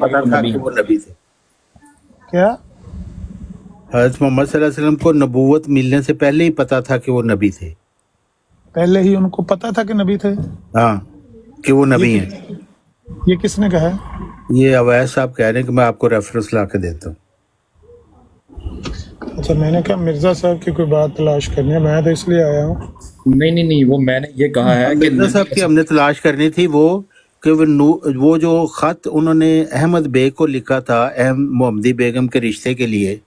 पता था कि वो नबी थे। क्या हजरत मोहम्मद सल्लल्लाहु अलैहि वसल्लम को नबूवत मिलने से पहले ही पता था कि वो नबी थे। पहले ही उनको पता था कि नबी थे? हाँ, कि वो ये नबी हैं। ये किसने कहा है? ये अवैस साहब कह रहे हैं कि मैं आपको रेफरेंस ला के देता हूँ। अच्छा, मैंने कहा मिर्जा साहब की कोई बात तलाश करनी है, मैं तो इसलिए आया हूँ। नहीं, वो मैंने ये कहा है कि मिर्जा साहब की हमने तलाश करनी थी वो कि वो जो खत उन्होंने अहमद बेग को लिखा था मोहम्मदी बेगम के रिश्ते के लिए,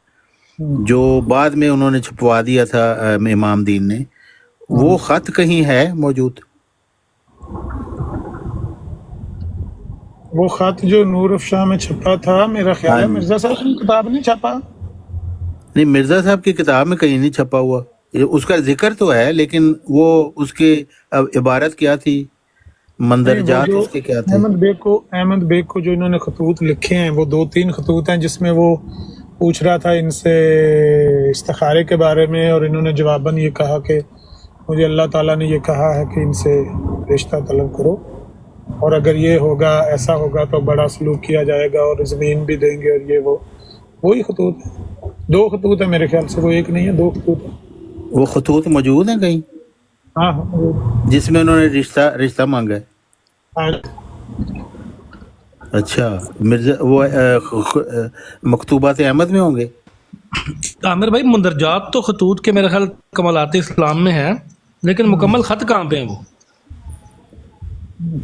जो बाद में उन्होंने छपवा दिया था इमाम दीन ने, वो खत कहीं है मौजूद? वो खत जो नूर अफशां में छपा था, मेरा ख्याल है हाँ। मिर्जा साहब की किताब नहीं छपा। नहीं, मिर्जा साहब की किताब में कहीं नहीं छपा हुआ। उसका जिक्र तो है, लेकिन वो उसके इबारत क्या थी, मंदरजात उसके क्या थे? अहमद बेग को जो इन्होंने खतूत लिखे हैं, वो 2-3 खतूत हैं जिसमें वो पूछ रहा था इनसे इस्तिखारे के बारे में, और इन्होंने जवाबन ये कहा कि मुझे अल्लाह ताला ने ये कहा है कि इनसे रिश्ता तलब करो, और अगर ये होगा, ऐसा होगा तो बड़ा सलूक किया जाएगा और ज़मीन भी देंगे, और ये वही खतूत है। 2 खतूत है मेरे ख्याल से, वो एक नहीं है, 2 खतूत है। वो खतूत मौजूद हैं कहीं? हाँ, जिसमें उन्होंने रिश्ता मांगा है। हाँ। अच्छा, मिर्जा वो मकतूबात अहमद में होंगे? आमिर भाई, मुंदरजात तो खतूत के मेरे ख्याल कमालात इस्लाम में है, लेकिन मुकम्मल खत कहाँ पे हैं वो?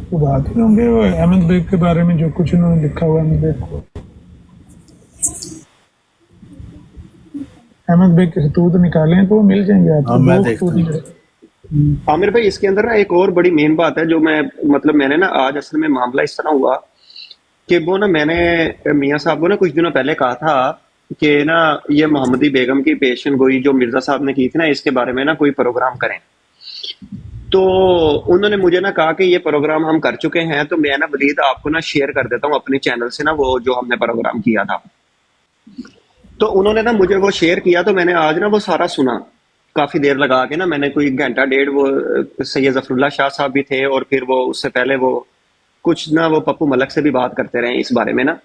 तो बात ही होंगे वो अहमद बेग के बारे में, जो कुछ उन्होंने लिखा हुआ अहमद बेग को। अहमद बेग के खतूत निकालें तो वो मिल जाएंगे आपको। मैं देखता हूँ। आमिर भाई, इसके अंदर ना एक और बड़ी मेन बात है जो मैंने ना आज असल में मामला इस तरह हुआ कि वो ना, मैंने मियाँ साहब को ना कुछ दिनों पहले कहा था कि ना ये मोहम्मदी बेगम की पेशन गोई जो मिर्जा साहब ने की थी ना, इसके बारे में ना कोई प्रोग्राम करें। तो उन्होंने मुझे ना कहा कि ये प्रोग्राम हम कर चुके हैं, तो मैं ना वलीद आपको ना शेयर कर देता हूँ अपने चैनल से ना वो जो हमने प्रोग्राम किया था। तो उन्होंने ना मुझे वो शेयर किया, तो मैंने आज ना वो सारा सुना, काफी देर लगा के ना, मैंने कोई घंटा डेढ़। वो सैयद जफरुल्लाह शाह साहब भी थे, और फिर वो उससे पहले वो कुछ ना वो पप्पू मलक से भी बात करते रहे इस बारे में ना।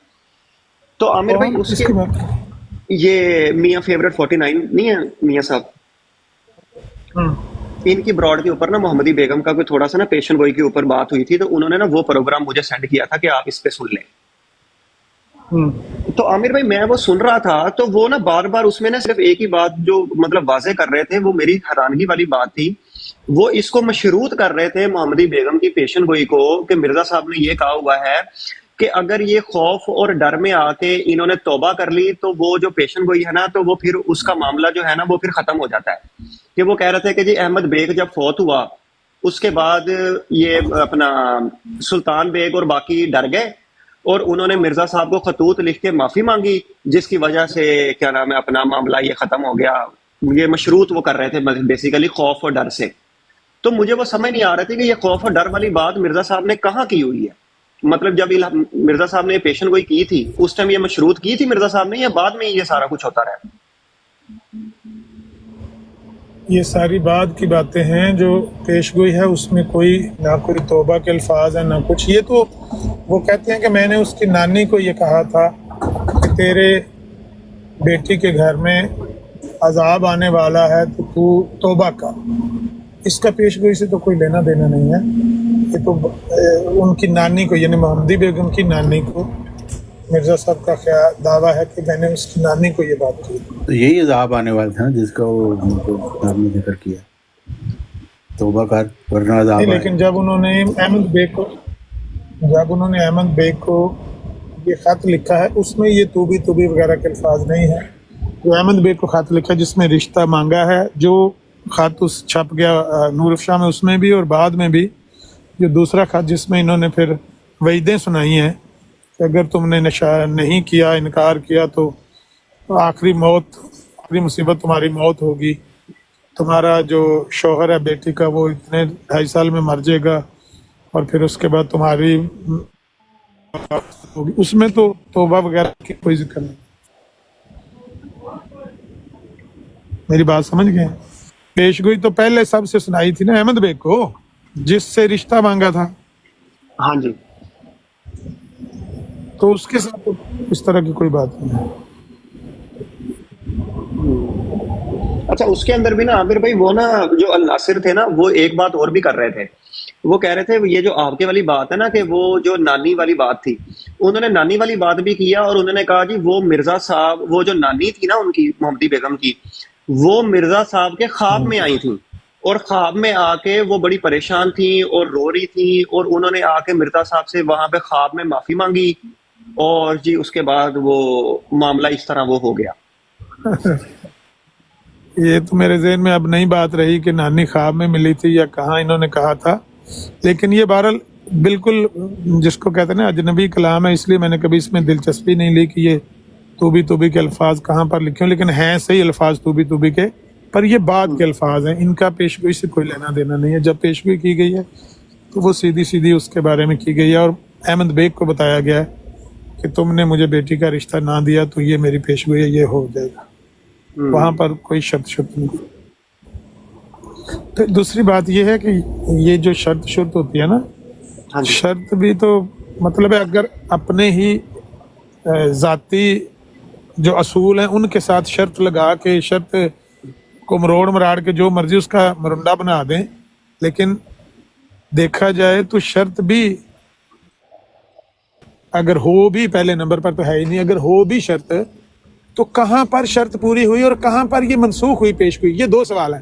तो आमिर भाई, उसके ये मियाँ फेवरेट 49 नहीं है मियाँ साहब, इनकी ब्रॉड के ऊपर ना मोहम्मदी बेगम का कोई थोड़ा सा ना पेशन गोई के ऊपर बात हुई थी, तो उन्होंने ना वो प्रोग्राम मुझे सेंड किया था कि आप इस पे सुन लें। तो आमिर भाई, मैं वो सुन रहा था, तो वो ना बार बार उसमें ना सिर्फ एक ही बात जो मतलब वाजे कर रहे थे, वो मेरी हैरानगी वाली बात थी। वो इसको मशरूत कर रहे थे मोहम्मदी बेगम की पेशन गोई को कि मिर्जा साहब ने ये कहा हुआ है कि अगर ये खौफ और डर में आके इन्होंने तौबा कर ली, तो वो जो पेशन गोई है ना, तो वो फिर उसका मामला जो है ना, वो फिर खत्म हो जाता है। कि वो कह रहे थे कि जी अहमद बेग जब फौत हुआ, उसके बाद ये अपना सुल्तान बेग और बाकी डर गए, और उन्होंने मिर्जा साहब को खतूत लिख के माफी मांगी, जिसकी वजह से क्या नाम है अपना मामला ये खत्म हो गया। ये मशरूत वो कर रहे थे बेसिकली खौफ और डर से। तो मुझे वो समझ नहीं आ रही थी कि ये खौफ और डर वाली बात मिर्जा साहब ने कहाँ की हुई है। मतलब जब मिर्जा साहब ने पेशन गोई की थी, उस टाइम ये मशरूत की थी मिर्जा साहब ने, या बाद में ये सारा कुछ होता रहा? ये सारी बाद की बातें हैं। जो पेशगोई है उसमें कोई ना कोई तौबा के अल्फाज है ना कुछ। ये तो वो कहते हैं कि मैंने उसकी नानी को ये कहा था कि तेरे बेटी के घर में अजाब आने वाला है, तो तू तौबा का। इसका पेशगोई से तो कोई लेना देना नहीं है। ये तो उनकी नानी को, यानी मोहम्मदी बेगम की नानी को, मिर्जा साहब का ख्याल दावा है कि मैंने उसकी नानी को ये बात की। तो यही अजाब आने वाला था जिसका वो आपने जिक्र किया, तौबा कर वरना अजाब। लेकिन जब उन्होंने अहमद बेग को ये ख़त लिखा है, उसमें ये तूबी वगैरह के अल्फाज नहीं है। जो अहमद बेग को ख़त लिखा जिसमें रिश्ता मांगा है, जो ख़त उस छप गया नूर अफशां में, उसमें भी, और बाद में भी जो दूसरा ख़त जिसमें इन्होंने फिर वईदें सुनाई हैं कि अगर तुमने नशा नहीं किया, इनकार किया, तो आखिरी मुसीबत तुम्हारी मौत होगी। तुम्हारा जो शौहर है बेटी का, वो इतने 2.5 साल में मर जाएगा, और फिर उसके बाद तुम्हारी होगी। उसमें तो तौबा वगैरह की कोई जिक्र नहीं। मेरी बात समझ गए? पेशगोई तो पहले सबसे सुनाई थी ना अहमद बेग को, जिससे रिश्ता मांगा था। हाँ जी। تو اس کے ساتھ تو اس طرح کی کوئی بات نہیں ہے. اچھا اس کے اندر بھی نا عامر بھائی وہ نا جو الناصر تھے نا وہ ایک بات اور بھی کر رہے تھے. وہ کہہ رہے تھے یہ جو آپ کے والی بات ہے نا کہ وہ جو نانی والی بات تھی, انہوں نے نانی والی بات بھی کیا اور انہوں نے کہا جی وہ مرزا صاحب وہ جو نانی تھی نا ان کی محمدی بیگم کی, وہ مرزا صاحب کے خواب میں آئی تھیں اور خواب میں آ کے وہ بڑی پریشان تھیں اور رو رہی تھیں اور انہوں نے آ کے مرزا صاحب سے وہاں پہ خواب میں معافی مانگی اور جی اس کے بعد وہ معاملہ اس طرح وہ ہو گیا. یہ تو میرے ذہن میں اب نہیں بات رہی کہ نانی خواب میں ملی تھی یا کہاں انہوں نے کہا تھا, لیکن یہ بہرحال بالکل جس کو کہتے ہیں نا اجنبی کلام ہے, اس لیے میں نے کبھی اس میں دلچسپی نہیں لی کہ یہ توبی کے الفاظ کہاں پر لکھے ہوں, لیکن ہیں صحیح الفاظ توبی کے, پر یہ بعد کے الفاظ ہیں, ان کا پیشگوئی سے کوئی لینا دینا نہیں ہے. جب پیشگوئی کی گئی ہے تو وہ سیدھی اس کے بارے میں کی گئی ہے اور احمد بیگ کو بتایا گیا ہے کہ تم نے مجھے بیٹی کا رشتہ نہ دیا تو یہ میری پیشگوئی ہے, یہ ہو جائے گا. وہاں پر کوئی شرط نہیں. تو دوسری بات یہ ہے کہ یہ جو شرط ہوتی ہے نا, شرط بھی تو مطلب ہے اگر اپنے ہی ذاتی جو اصول ہیں ان کے ساتھ شرط لگا کے شرط کو مراڑ کے جو مرضی اس کا مرنڈا بنا دیں, لیکن دیکھا جائے تو شرط بھی اگر ہو بھی پہلے نمبر پر تو ہے ہی نہیں, اگر ہو بھی شرط تو کہاں پر شرط پوری ہوئی اور کہاں پر یہ منسوخ ہوئی پیشگوئی, یہ دو سوال ہیں.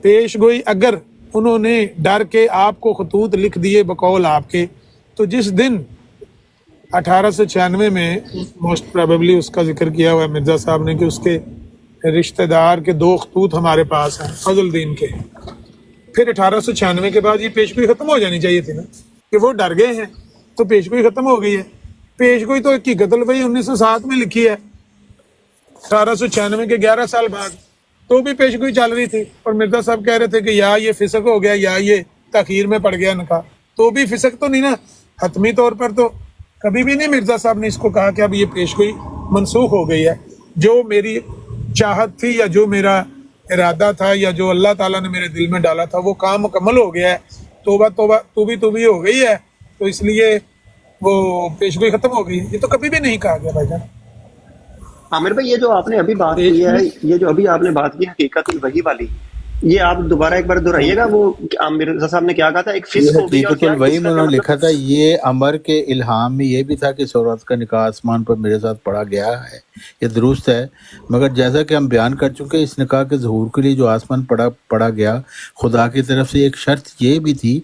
پیشگوئی اگر انہوں نے ڈر کے آپ کو خطوط لکھ دیے بقول آپ کے, تو جس دن 1896 میں موسٹ پروبیبلی اس کا ذکر کیا ہوا ہے مرزا صاحب نے کہ اس کے رشتہ دار کے 2 خطوط ہمارے پاس ہیں فضل الدین کے, پھر 1896 کے بعد یہ پیشگوئی ختم ہو جانی چاہیے تھی نا کہ وہ ڈر گئے ہیں تو پیشگوئی ختم ہو گئی ہے. پیشگوئی تو کی قتل بھائی 1907 میں لکھی ہے, 1896 کے 11 سال بعد, تو بھی پیشگوئی چل رہی تھی اور مرزا صاحب کہہ رہے تھے کہ یا یہ فسق ہو گیا یا یہ تاخیر میں پڑ گیا نکاح, تو بھی فسق تو نہیں نا. حتمی طور پر تو کبھی بھی نہیں مرزا صاحب نے اس کو کہا کہ اب یہ پیشگوئی منسوخ ہو گئی ہے. جو میری چاہت تھی یا جو میرا ارادہ تھا یا جو اللہ تعالیٰ نے میرے دل میں ڈالا تھا وہ کام مکمل ہو گیا ہے, توبہ توبی ہو گئی ہے, تو اس لیے وہ پیشگوئی ختم ہو گئی. یہ تو کبھی بھی نہیں کہا گیا بھائی جان. عامر بھائی یہ جو آپ نے ابھی بات کی ہے, یہ جو ابھی آپ نے بات کی حقیقت الوحی والی, یہ آپ دوبارہ ایک بار دہرائیے گا. وہ مرزا صاحب نے کیا کہا تھا, ایک فسق ہو گئی اور حقیقت الوحی میں انہوں نے لکھا تھا, یہ عمر کے الہام میں یہ بھی تھا کہ اس عورت کا نکاح آسمان پر میرے ساتھ پڑھا گیا ہے, یہ درست ہے, مگر جیسا کہ ہم بیان کر چکے اس نکاح کے ظہور کے لیے جو آسمان پڑھا گیا خدا کی طرف سے ایک شرط یہ بھی تھی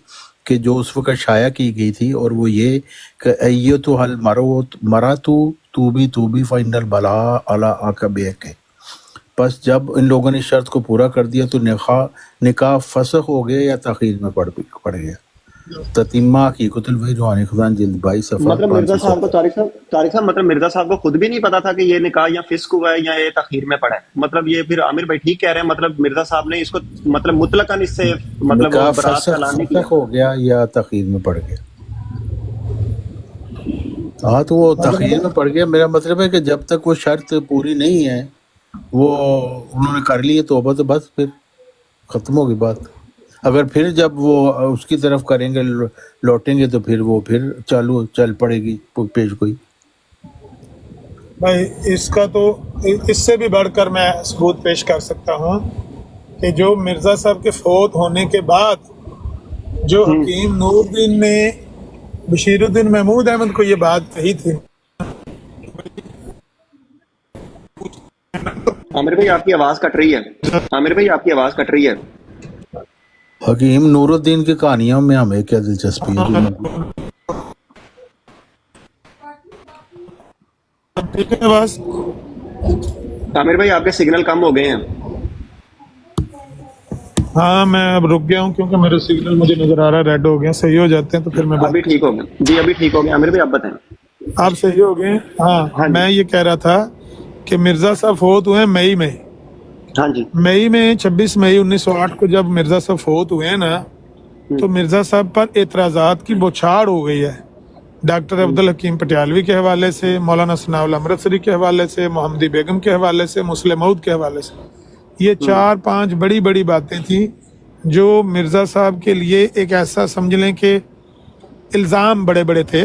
کہ جو اس وقت شائع کی گئی تھی, اور وہ یہ کہ ایتو حل مراتو توبی فإن البلاء علی عقبیک. پس جب ان لوگوں نے شرط کو پورا کر دیا تو نکاح فسخ ہو گیا یا تاخیر میں پڑ گیا. تتیمہ حقیقت الوحی روحانی خزان جلد 22 صفحہ. مطلب مرزا صاحب کو طارق صاحب مطلب مرزا صاحب کو خود بھی نہیں پتا تھا کہ یہ نکاح یا فسق ہوا ہے یا یہ تاخیر میں پڑا ہے. مطلب یہ پھر عامر بھائی ٹھیک کہہ رہے ہیں, مطلب مرزا صاحب نے اس کو مطلب مطلقاً اس سے مطلب نکاح برات کا اعلان نہیں کیا. فسخ ہو گیا یا تاخیر میں پڑ گیا. ہاں تو وہ تاخیر میں پڑ گیا. میرا مطلب ہے کہ جب تک وہ شرط پوری نہیں ہے وہ انہوں نے کر لی ہے توبہ, تو بس پھر ختم ہوگی بات. اگر پھر جب وہ اس کی طرف کریں گے لوٹیں گے تو پھر وہ پھر چل پڑے گی پیشگوئی. بھائی اس کا تو اس سے بھی بڑھ کر میں ثبوت پیش کر سکتا ہوں کہ جو مرزا صاحب کے فوت ہونے کے بعد جو حکیم نور الدین نے بشیر الدین محمود احمد کو یہ بات کہی تھی. عامر بھائی آپ کی آواز کٹ رہی ہے, عامر بھائی آپ کی آواز کٹ رہی ہے. حکیم نور الدین کی کہانیوں میں ہمیں کیا دلچسپی ہے؟ ٹھیک ہے بس عامر بھائی آپ کے سگنل کم ہو گئے ہیں. ہاں میں اب رک گیا ہوں کیونکہ میرے سگنل مجھے نظر آ رہا ہے ریڈ ہو گئے, صحیح ہو جاتے ہیں تو پھر میں ابھی ٹھیک ہو گئے جی, ابھی ٹھیک ہو گئے. عامر بھائی آپ بتائیں. آپ صحیح ہو گئے. ہاں میں یہ کہہ رہا تھا کہ مرزا صاحب فوت ہوئے مئی میں. ہاں جی مئی میں 26 مئی 1908 کو جب مرزا صاحب فوت ہوئے ہیں نا, تو مرزا صاحب پر اعتراضات کی بوچھاڑ ہو گئی ہے. ڈاکٹر عبدالحکیم پٹیالوی کے حوالے سے, مولانا ثناء اللہ امرتسری کے حوالے سے, محمدی بیگم کے حوالے سے, مسلم مود کے حوالے سے. یہ 4-5 بڑی بڑی باتیں تھیں جو مرزا صاحب کے لیے ایک ایسا سمجھ لیں کہ الزام بڑے بڑے تھے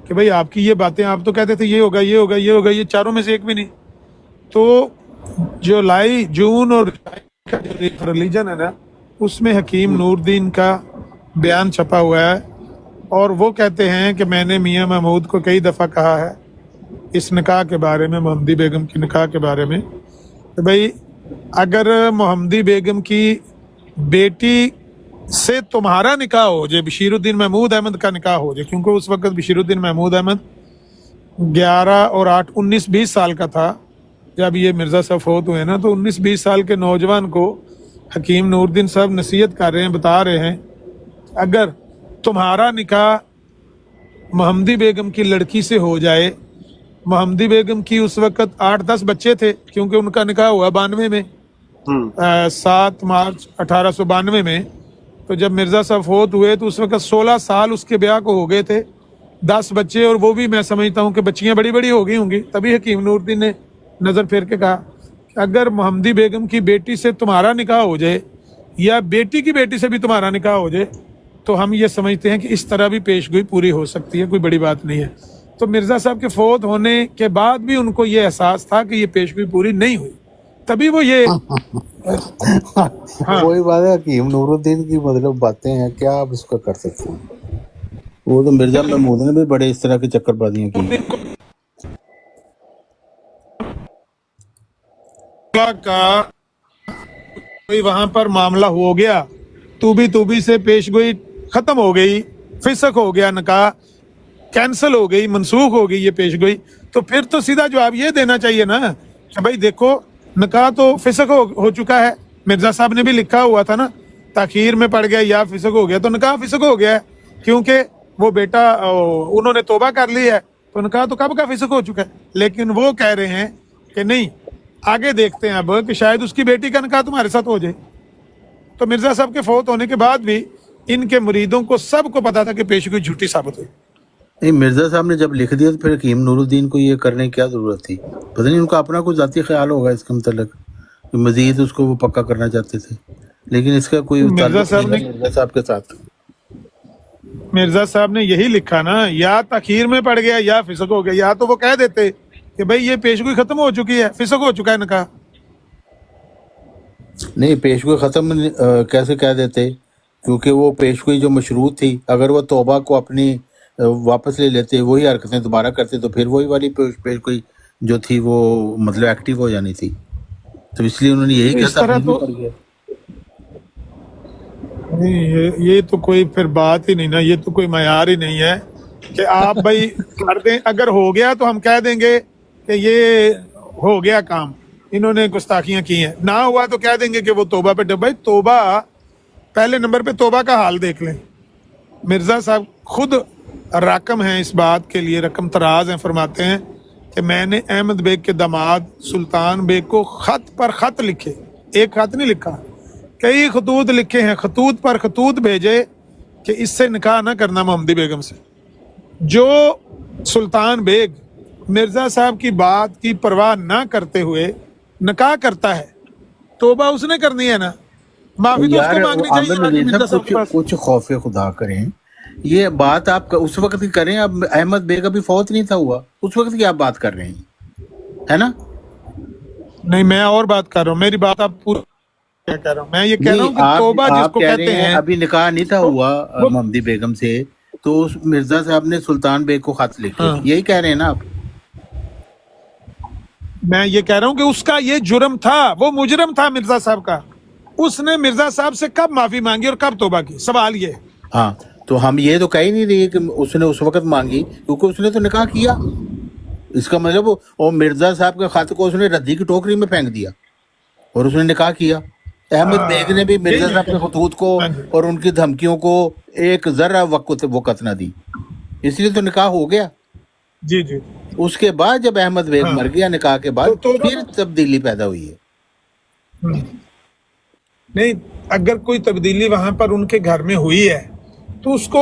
کہ بھائی آپ کی یہ باتیں، آپ تو کہتے تھے یہ ہوگا یہ ہوگا یہ ہوگا، یہ چاروں میں سے ایک بھی نہیں. تو جو لائی جون اور کا جو ریلیجن ہے نا، اس میں حکیم نور الدین کا بیان چھپا ہوا ہے، اور وہ کہتے ہیں کہ میں نے میاں محمود کو کئی دفعہ کہا ہے اس نکاح کے بارے میں، محمدی بیگم کی نکاح کے بارے میں، کہ بھائی اگر محمدی بیگم کی بیٹی سے تمہارا نکاح ہو جائے، بشیر الدین محمود احمد کا نکاح ہو جائے، کیونکہ اس وقت بشیر الدین محمود احمد 11 اور 8 19 20 سال کا تھا جب یہ مرزا صاحب فوت ہوئے نا، تو 19 20 سال کے نوجوان کو حکیم نور الدین صاحب نصیحت کر رہے ہیں، بتا رہے ہیں اگر تمہارا نکاح محمدی بیگم کی لڑکی سے ہو جائے، محمدی بیگم کی اس وقت 8-10 بچے تھے، کیونکہ ان کا نکاح ہوا 92 میں، 7 مارچ 1892 میں. تو جب مرزا صاحب فوت ہوئے تو اس وقت 16 سال اس کے بیاہ کو ہو گئے تھے، 10 بچے، اور وہ بھی میں سمجھتا ہوں کہ بچیاں بڑی بڑی ہو گئی ہوں گی. تبھی حکیم نور الدین نے نظر پھیر کے کہا کہ اگر محمدی بیگم کی بیٹی سے تمہارا نکاح ہو جائے یا بیٹی کی بیٹی سے بھی تمہارا نکاح ہو جائے تو ہم یہ سمجھتے ہیں کہ اس طرح بھی پیش گوئی پوری ہو سکتی ہے، کوئی بڑی بات نہیں ہے. تو مرزا صاحب کے فوت ہونے کے بعد بھی ان کو یہ احساس تھا کہ یہ پیش گوئی پوری نہیں ہوئی، تبھی وہ یہ وہی بات ہے، حکیم نور الدین کی مطلب باتیں ہیں، کیا آپ اس کا کر سکتے ہیں. وہ تو مرزا محمود نے بھی بڑے اس طرح کی چکر بازیاں کی. کا کوئی وہاں پر معاملہ ہو گیا، توبی سے پیش گوئی ختم ہو گئی، فسق ہو گیا، نکاح کینسل ہو گئی، منسوخ ہو گئی یہ پیش گوئی، تو پھر تو سیدھا جواب یہ دینا چاہیے نا کہ بھائی دیکھو نکاح تو فسق ہو چکا ہے. مرزا صاحب نے بھی لکھا ہوا تھا نا، تاخیر میں پڑ گیا یا فسق ہو گیا، تو نکاح فسق ہو گیا ہے، کیونکہ وہ بیٹا انہوں نے توبہ کر لی ہے، تو نکاح تو کب کا فسق ہو چکا ہے. لیکن وہ کہہ رہے ہیں کہ نہیں، آگے دیکھتے ہیں اب کہ شاید اس کی بیٹی کا نکاح تمہارے ساتھ ہو جائے. تو مرزا صاحب کے فوت ہونے کے بعد بھی ان کے مریدوں کو سب کو پتا تھا کہ پیش گوئی جھوٹی ثابت ہوئی. نہیں، مرزا صاحب نے جب لکھ دیا تو پھر حکیم نور الدین کو یہ کرنے کی کیا ضرورت تھی؟ پتہ نہیں ان کا اپنا کوئی ذاتی خیال ہوگا اس کے متعلق کہ مزید اس کو وہ پکا کرنا چاہتے تھے، لیکن اس کا کوئی تعلق نہیں ہے مرزا صاحب کے ساتھ. مرزا صاحب نے یہی لکھا نا، یا تاخیر میں پڑ گیا یا فسق ہو گیا، یا تو وہ کہہ دیتے کہ بھائی یہ پیش گوئی ختم ہو چکی ہے، فسق ہو چکا ہے نکاح. نہیں، پیش گوئی ختم کیسے کہہ دیتے؟ کیونکہ وہ پیش گوئی جو مشروط تھی، اگر وہ توبہ کو اپنی واپس لے لیتے، وہی حرکتیں دوبارہ کرتے، تو پھر وہی والی پیش گوئی جو تھی وہ مطلب ایکٹیو ہو جانی تھی. تو اس لیے انہوں نے یہی کہا تھا پڑ گیا. نہیں، یہ تو کوئی پھر بات ہی نہیں نا، یہ تو کوئی معیار ہی نہیں ہے کہ آپ بھائی کر دیں. اگر ہو گیا تو ہم کہہ دیں گے کہ یہ ہو گیا کام، انہوں نے گستاخیاں کی ہیں. نہ ہوا تو کہہ دیں گے کہ وہ توبہ پہ بھائی توبہ، پہلے نمبر پہ توبہ کا حال دیکھ لیں. مرزا صاحب خود رقم ہیں اس بات کے لیے، رقم تراز ہیں، فرماتے ہیں کہ میں نے احمد بیگ کے داماد سلطان بیگ کو خط پر خط لکھے، ایک خط نہیں لکھا، کئی خطوط لکھے ہیں، خطوط پر خطوط بھیجے کہ اس سے نکاح نہ کرنا محمدی بیگم سے. جو سلطان بیگ مرزا صاحب کی بات کی پرواہ نہ کرتے ہوئے نکاح کرتا ہے، توبہ اس نے کرنی ہے نا، معافی تو اس کو مانگنی چاہیے مرزا صاحب کے پاس. کچھ خوف خدا کریں، یہ بات آپ اس وقت کی کریں. اب احمد بیگ ابھی فوت نہیں تھا ہوا، اس وقت کی آپ بات کر رہے ہیں، ہے نا؟ نہیں، میں اور بات کر رہا ہوں، میری بات آپ پوری کیا کہہ رہا ہوں. میں یہ کہہ رہا ہوں کہ توبہ جس کو کہتے ہیں، ابھی نکاح نہیں تھا ہوا محمدی بیگم سے، تو مرزا صاحب نے سلطان بیگ کو خط لکھے، یہی کہہ رہے ہیں نا آپ؟ میں یہ کہہ رہا ہوں کہ اس کا یہ جرم تھا، وہ مجرم تھا مرزا صاحب کا. اس نے مرزا صاحب سے کب معافی مانگی اور کب توبہ کی؟ سوال یہ. ہاں، تو ہم یہ تو کہہ ہی نہیں رہے کہ اس نے اس وقت مانگی، کیونکہ اس نے تو نکاح کیا. اس کا مطلب وہ مرزا صاحب کے خط کو اس نے ردی کی ٹوکری میں پھینک دیا اور اس نے نکاح کیا. احمد بیگ نے بھی مرزا صاحب کے خطوط کو اور ان کی دھمکیوں کو ایک ذرہ وقت نہ دی، اس لیے تو نکاح ہو گیا. جی جی. اس کے بعد جب احمد بیگ مر گیا نکاح کے بعد، پھر تبدیلی پیدا ہوئی ہے. نہیں، اگر کوئی تبدیلی وہاں پر ان کے گھر میں ہوئی ہے تو اس کو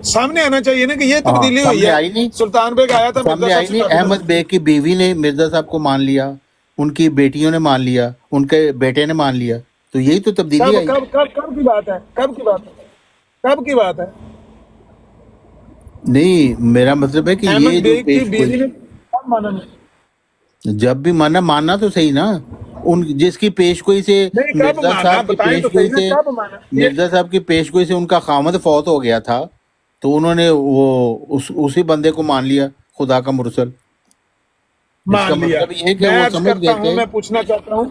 سامنے آنا چاہیے نا کہ یہ تبدیلی ہوئی ہے. سلطان بیگ آیا تھا، سامنے آئی نہیں. احمد بیگ کی بیوی نے مرزا صاحب کو مان لیا، ان کی بیٹیوں نے مان لیا، ان کے بیٹے نے مان لیا، تو یہی تو تبدیلی آئی. کب کی بات ہے؟ کب کی بات ہے؟ नहीं, मेरा मतलब है कि ये अहमद जो बेग की पेश बीवी गोई, ने कब माना नहीं? जब भी मानना तो सही ना, उन जिसकी पेशगोई से नहीं, कब मिर्जा माना साहब की बताएं तो पेशगोई सही ना, से कब माना ये? मिर्जा साहब की पेशगोई से उनका खामद फौत हो गया था, तो उन्होंने वो उसी बंदे को मान लिया खुदा का मुरसल। इसका मान लिया। मतलब ये है कि मैं वो अर्ज समझ करता गए हूं, थे। मैं पूछना चाहता हूं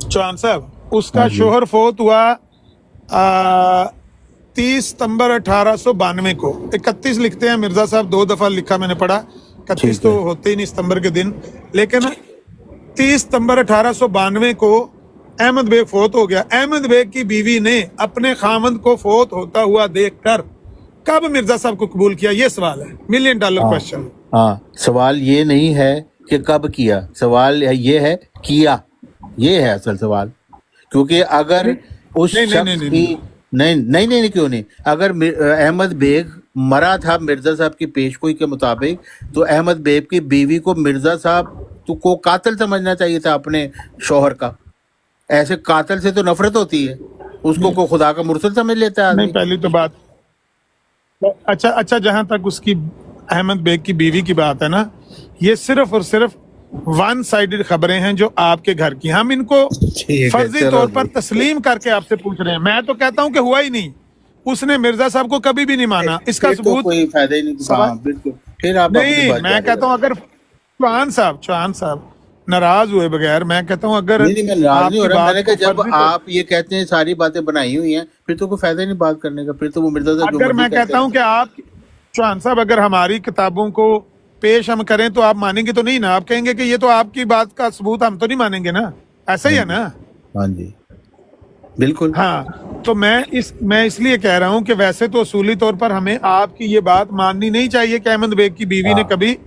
चौहान साहब, उसका हाँ जी, शोहर फोत हुआ 30 सितंबर 1892 को। 31 लिखते हैं मिर्जा साहब, 2 दफा लिखा मैंने पढ़ा, 31 ठीक तो है। होते ही नहीं सितंबर के दिन, लेकिन 30 सितंबर 1892 को अहमद बेग फोत हो गया। अहमद बेग की बीवी ने अपने खामंद को फोत होता हुआ देखकर कब मिर्जा साहब को कबूल किया? ये सवाल है, $1 मिलियन हाँ क्वेश्चन। हाँ, सवाल ये नहीं है कि कब किया, सवाल ये है किया, ये है असल सवाल। क्योंकि अगर उस नहीं नहीं नहीं शख्स नहीं की नहीं नहीं नहीं नहीं नहीं, क्यों नहीं, अगर अहमद बेग मरा था मिर्जा साहब की पेशगोई के मुताबिक, तो अहमद बेग की बीवी को मिर्जा साहब को कातिल समझना चाहिए था अपने शौहर का। ऐसे कातिल से तो नफरत होती है, उसको को खुदा का मुरसल समझ लेता है नहीं, आदमी। पहली तो बात, अच्छा, जहां तक उसकी अहमद बेग की बीवी की बात है ना, ये सिर्फ और सिर्फ वन साइडेड खबरें हैं जो आपके घर की। हम इनको ठीक है, फर्जी चलो तौर पर जी। तस्लीम करके आपसे पूछ रहे हैं। मैं तो कहता हूं कि हुआ ही नहीं, उसने मिर्जा साहब को कभी भी नहीं माना। इसका फिर तो सबूत कोई फायदा ही नहीं। सवाल हाँ बिल्कुल, फिर आप अपनी नहीं। बात मैं जारी कहता हूं रखें। अगर चौहान साहब नाराज हुए बगैर, मैं कहता हूं अगर नहीं नहीं, मैं नाराज नहीं हो आपकी रहा, मैंने बात को कहा जब फर्जी तौर, आप ये कहते हैं सारी बातें बनाई हुई हैं, फिर तो कोई फायदा ही नहीं बात करने का, फिर तो वो मिर्जा साहब जो अगर मर्जी मैं कहते कहता हूं रहें। कि आप चौहान साहब अगर हमारी किताबों को पेश हम करें तो आप मानेंगे तो नहीं ना? आप कहेंगे कि ये तो आपकी बात का सबूत, हम तो नहीं मानेंगे ना, ऐसा ही हाँ है जी, ना? हाँ जी, बिल्कुल। हाँ, तो मैं इसलिए कह रहा हूं कि वैसे तो असूली तौर पर हमें आपकी ये बात माननी नहीं चाहिए कि अहमद बेग की बीवी ने हाँ, कभी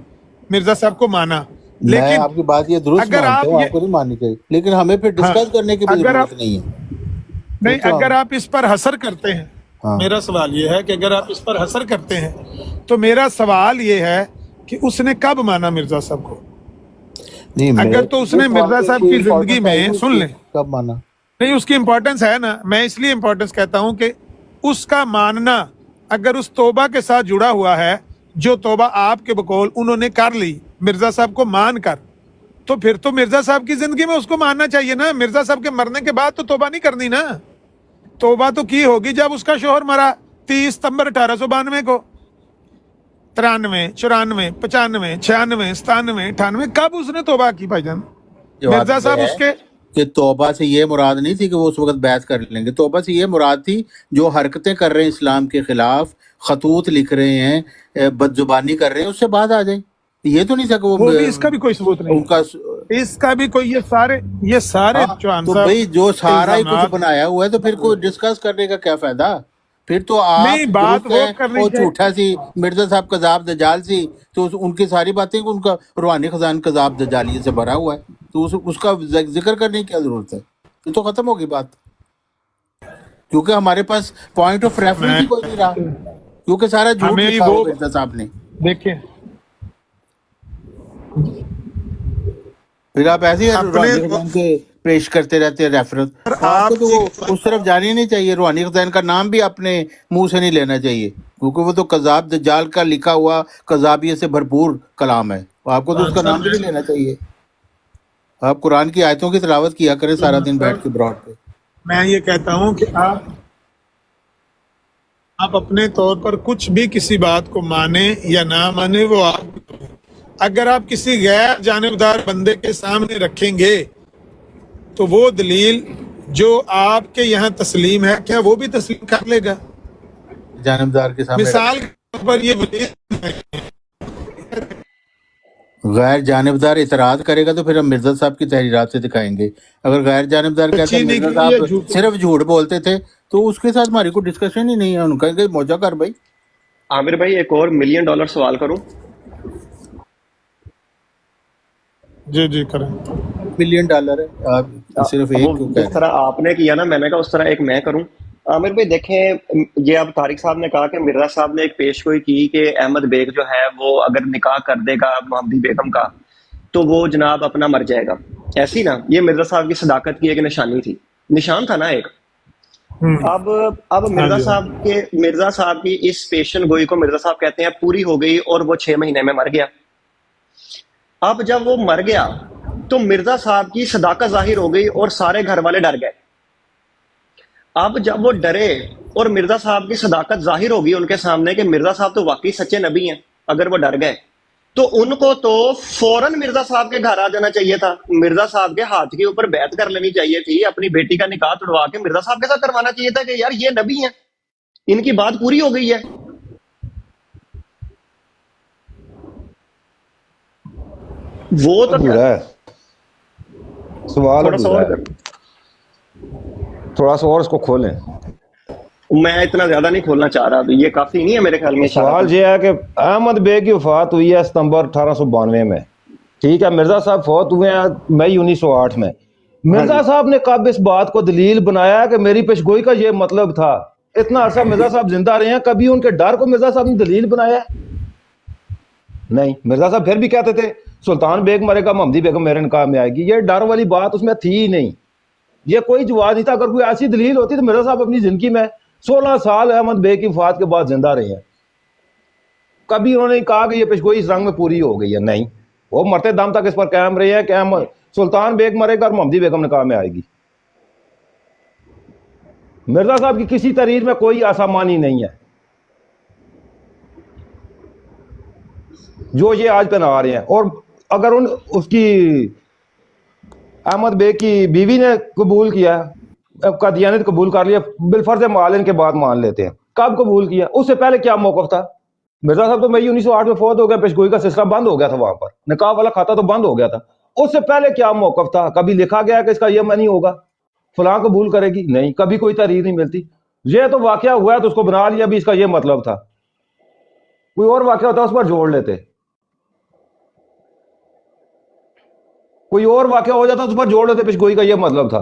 मिर्जा साहब को माना, मैं लेकिन आपकी बात ये दुरुस्त अगर मानता आप हूँ, ये, आपको नहीं माननी चाहिए, लेकिन हमें फिर हाँ, डिस्कस करने की भी अगर जरूरत आप नहीं है। नहीं, फिर तो अगर हम आप इस पर हसर करते हैं, हाँ मेरा सवाल ये है कि अगर आप इस पर हसर करते हैं तो मेरा सवाल ये है कि उसने कब माना मिर्जा साहब को? नहीं, मैं अगर तो ये उसने सवाल मिर्जा की साहब कोई की जिंदगी इम्पोर्टेंस है ही में, नहीं सुन उसकी, लें, कब माना। नहीं उसकी इंपॉर्टेंस है ना, मैं इसलिए इंपॉर्टेंस कहता हूं कि उसका मानना अगर उस तौबा के साथ जुड़ा हुआ है, जो तौबा आपके बकौल उन्होंने कर ली मिर्जा साहब को मान कर, तो फिर तो मिर्जा साहब की जिंदगी में उसको मानना चाहिए ना। मिर्जा साहब के मरने के बाद तो तौबा नहीं करनी ना, तौबा तो की होगी जब उसका शोहर मरा 30 सितंबर 1892 को। 93, 94, 95, 96, 97, 98, कब उसने तौबा की भाईजान? जवाब मिर्जा ये साहब है उसके, कि तौबा से ये मुराद नहीं थी कि वो उस वक्त बैत कर लेंगे, तौबा से ये मुराद थी जो हरकतें कर रहे हैं इस्लाम के खिलाफ, खतूत लिख रहे हैं, बदजुबानी कर रहे हैं, उससे बात आ जाए। ये तो नहीं सका वो भी, इसका भी कोई सबूत नहीं उनका है, इसका भी कोई, ये सारे हाँ, चौहान तो साहब भाई जो सारा ही कुछ इल्जामात, बनाया हुआ है, तो फिर कोई डिस्कस करने का क्या फायदा? फिर तो आप नहीं बात दुरुस्त वो हैं करनी और चाहिए। झूठा सी मिर्जा साहब कजाब दजाल सी, तो उनकी सारी बातें उनका रूहानी खजान कजाब दजालिये से भरा हुआ है, तो उसका जिक्र करने की क्या जरूरत है? ये तो खत्म होगी बात, क्योंकि हमारे पास पॉइंट ऑफ रेफरेंस ही कोई नहीं रहा, क्योंकि सारा झूठ हमें लिखा वो हुआ मिर्जा साहब ने। देखिए, फिर आप ऐसे ही अपने रूहानी खजान के पेश करते रहते हैं रेफरेंस। आपको तो वो उस तरफ जाना ही नहीं चाहिए, रूहानी खजान का नाम भी अपने मुंह से नहीं लेना चाहिए, क्योंकि वो तो कजाब दज्जाल का लिखा हुआ कजाबियत से भरपूर कलाम है, आपको तो उसका नाम भी नहीं लेना चाहिए। आप कुरान की आयतों की तिलावत किया करें सारा दिन बैठ के ब्रॉड पे। मैं ये कहता हूं कि आप अपने तौर पर कुछ भी किसी बात को माने या ना माने, वो आप, अगर आप किसी गैर जानिबदार बंदे के सामने रखेंगे तो वो दलील जो आपके यहाँ तस्लीम है, क्या वो भी तस्लीम कर लेगा? जानबदार के सामने मिसाल के तौर पर ये वलीद, गैर जानिबदार इतराज करेगा तो फिर हम मिर्जा साहब की तहरीरात से दिखाएंगे। अगर गैर जानिबदार कहते हैं चीनी मिर्जा की ये साहब झूठ, सिर्फ झूठ बोलते थे, तो उसके साथ हमारी कोई डिस्कशन ही नहीं है। उनका कहेंगे मौजा कर भाई। आमिर भाई एक और $1 मिलियन सवाल करूं? जी जी करें। $1 मिलियन है, आप सिर्फ एक वो क्यों कह जिस रहे तरह आपने किया ना, मैंने कहा उस तरह एक मैं करूं। आमिर भाई देखें, ये अब तारिक साहब ने कहा कि मिर्जा साहब ने एक पेशगोई की कि अहमद बेग जो है वो अगर निकाह कर देगा मोहम्मदी बेगम का तो वो जनाब अपना मर जाएगा, ऐसी ना, ये मिर्जा साहब की सदाकत की एक निशानी थी, निशान था ना एक। अब मिर्जा साहब की इस पेशन गोई को मिर्जा साहब कहते हैं पूरी हो गई और वो 6 महीने में मर गया। अब जब वो मर गया तो मिर्जा साहब की सदाकत जाहिर हो गई और सारे घर वाले डर गए। अब जब वो डरे और मिर्जा साहब की सदाकत जाहिर होगी उनके सामने कि मिर्जा साहब तो वाकई सच्चे नबी हैं, अगर वो डर गए तो उनको तो फौरन मिर्जा साहब के घर आ जाना चाहिए था, मिर्जा साहब के हाथ के ऊपर बैत कर लेनी चाहिए थी, अपनी बेटी का निकाह तुड़वा के मिर्जा साहब के साथ करवाना चाहिए था कि यार ये नबी हैं, इनकी बात पूरी हो गई है। वो तो अधूरा है सवाल, थोड़ा सा अधूरा और है। थोड़ा सा और इसको खोलें। मैं इतना ज्यादा नहीं खोलना चाह रहा, तो ये काफी नहीं है मेरे ख्याल में। सवाल ये है कि अहमद बे की वफात हुई है सितंबर 1892 में, ठीक है। मिर्जा साहब फौत हुए हैं मई 1908 में। मिर्जा साहब ने कब इस बात को दलील बनाया कि मेरी पेशगोई का ये मतलब था? इतना अरसा मिर्जा साहब जिंदा रहे हैं, कभी उनके डर को मिर्जा साहब ने दलील बनाया? नहीं। मिर्जा साहब फिर भी कहते थे सुल्तान बेग मरेगा, मोहम्मदी बेगम मेरे निकाह में आएगी। ये डर वाली बात उसमें थी ही नहीं, ये कोई जवाब नहीं था। अगर कोई ऐसी दलील होती तो मिर्जा साहब अपनी जिंदगी में 16 साल अहमद बे की वफात के बाद जिंदा रहे हैं, कभी उन्होंने कहा कि ये पेशगोई इस रंग में पूरी हो गई है? नहीं, वो मरते दम तक इस पर कायम रहे हैं कि अहमद सुल्तान बेग मरेगा और मोहम्मदी बेगम निकाह में आएगी। मिर्जा साहब की किसी तहरीर में कोई आसामानी नहीं है जो ये आज पहना रहे हैं। और अगर उसकी अहमद बे की बीवी ने कबूल किया, कादियानियत कबूल कर लिया, बिलफर्ज मालिन के बाद मान लेते हैं। कब कबूल किया? उससे पहले क्या मौकफ था? मिर्जा साहब तो मई 1908 में फौत हो गया, पेशगोई का सिलसिला बंद हो गया था, वहां पर निकाह वाला खाता तो बंद हो गया था। उससे पहले क्या मौकफ था? कभी लिखा गया कि इसका ये नहीं होगा, फलां कबूल करेगी? नहीं, कभी कोई तहरीर नहीं मिलती। ये तो वाकया हुआ है तो उसको बना लिया भी इसका ये मतलब था। कोई और वाकया होता उस पर जोड़ लेते, कोई और वाकया हो जाता उस पर जोड़ लेते, पेशगोई का ये मतलब था।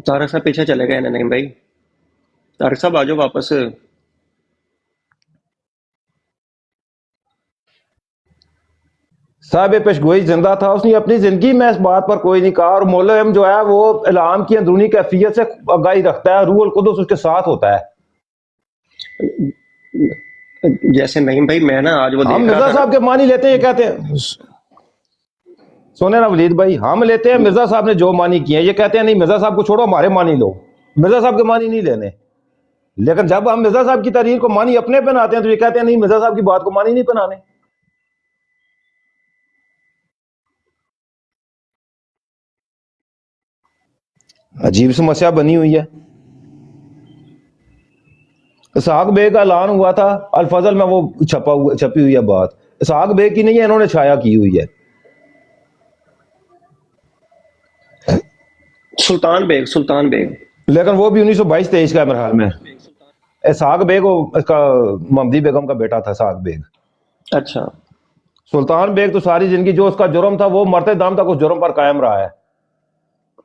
तारक साहब पीछे चले गए नहीं भाई, तारक साहब आ जाओ वापस। साहब पेशगोई जिंदा था, उसने अपनी जिंदगी में इस बात पर कोई नहीं कहा। और मौलवी जो है वो इलाम की अंदरूनी कैफियत से आगाही रखता है, रूहुल कुद्दुस उसके साथ होता है। जैसे नहीं भाई, मैं ना आज वो हम देख मिर्जा रहा था, साहब के मानी लेते हैं, ये कहते हैं, सुने ना वलीद भाई, हम लेते हैं मिर्जा साहब ने जो मानी किए, ये कहते हैं नहीं मिर्जा साहब को छोड़ो हमारे मानी लो, मिर्जा साहब के मानी नहीं लेने। लेकिन जब हम मिर्जा साहब की तहरीर को मानी अपने बनाते हैं तो ये कहते हैं नहीं मिर्जा साहब की बात को मानी नहीं बनाने। अजीब समस्या बनी हुई है। इसहाक बेग का ऐलान हुआ था अल-फजल में, वो छपी हुई है बात, इसहाक बेग की नहीं है, इन्होंने छाया की हुई है। सुल्तान बेग लेकिन वो भी 1922-23 का है मेरे ख्याल में। इसहाक बेग इसका मोहम्मदी बेगम का बेटा था इसहाक बेग। अच्छा, सुल्तान बेग तो सारी जिंदगी जो उसका जुर्म था वो मरते दम तक उस जुर्म पर कायम रहा है।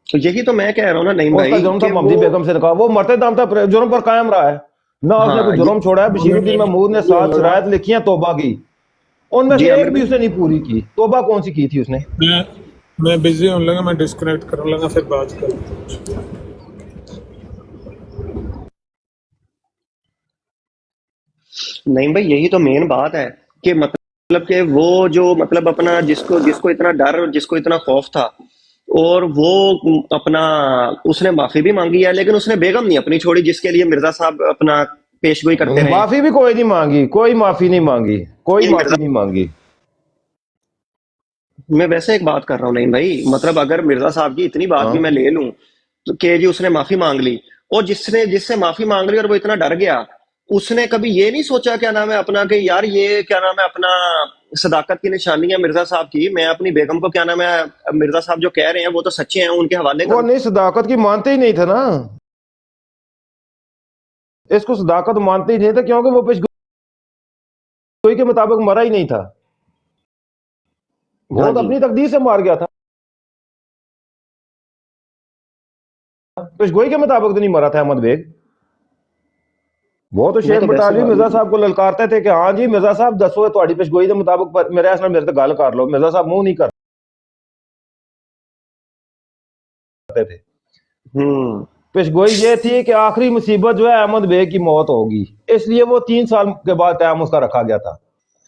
तो यही तो मैं कह रहा हूँ ना नहीं उसका भाई जुर्म था कि मोहम्मदी वो बेगम से निकाह, वो मरते दम तक जुर्म पर कायम रहा है ना। उसने हाँ कोई जुर्म छोड़ा है। बशीरुद्दीन महमूद ने 7 शरायत लिखी हैं तौबा की, उनमें जी से आमिर एक भी भाई, उसने नहीं पूरी की। तौबा कौन सी की थी उसने? मैं बिजी होने लगा, मैं डिस्कनेक्ट करने लगा, फिर बात करते हैं। नहीं भाई यही तो मेन बात है कि मतलब कि वो जो मतलब अपना जिसको जिसको इतना डर और जिसको इतना खौफ था, और वो अपना उसने माफी भी मांगी है, लेकिन उसने बेगम नहीं अपनी छोड़ी जिसके लिए मिर्जा साहब अपना पेशगोई करते रहे। माफी भी कोई नहीं मांगी, कोई माफी नहीं मांगी, कोई ये माफी मिर्जा, नहीं मांगी। मैं वैसे एक बात कर रहा हूँ नहीं भाई, मतलब अगर मिर्जा साहब की इतनी बात भी हाँ, मैं ले लूं तो कि जी उसने माफी मांग ली, और जिससे माफी मांग ली और वो इतना डर गया, उसने कभी ये नहीं सोचा क्या नाम है अपना कि यार ये क्या नाम है अपना सदाकत की निशानी है मिर्जा साहब की, मैं अपनी बेगम को क्या नाम है मिर्जा साहब जो कह रहे हैं वो तो सच्चे हैं, उनके हवाले वो कर। नहीं सदाकत की मानते ही नहीं थे ना, इसको सदाकत मानते ही नहीं थे क्योंकि वो पेशगोई के मुताबिक मरा ही नहीं था, वो हाँ तो जी, अपनी तकदीर से मार गया था। पेशगोई के मुताबिक तो नहीं मरा था अहमद बेग। वो तो मैं शेख तो वैसे बटालवी मिर्जा साहब को ललकारते थे कि हाँ जी मिर्जा साहब दसो तुहाड़ी पेशगोई के मुताबिक पर मेरे इस नाल मेरे से गल कर लो। मिर्जा साहब मुंह नहीं करते थे। पेशगोई ये थी कि आखिरी मुसीबत जो है अहमद बेग की मौत होगी, इसलिए वो 3 साल के बाद टाइम उसका रखा गया था।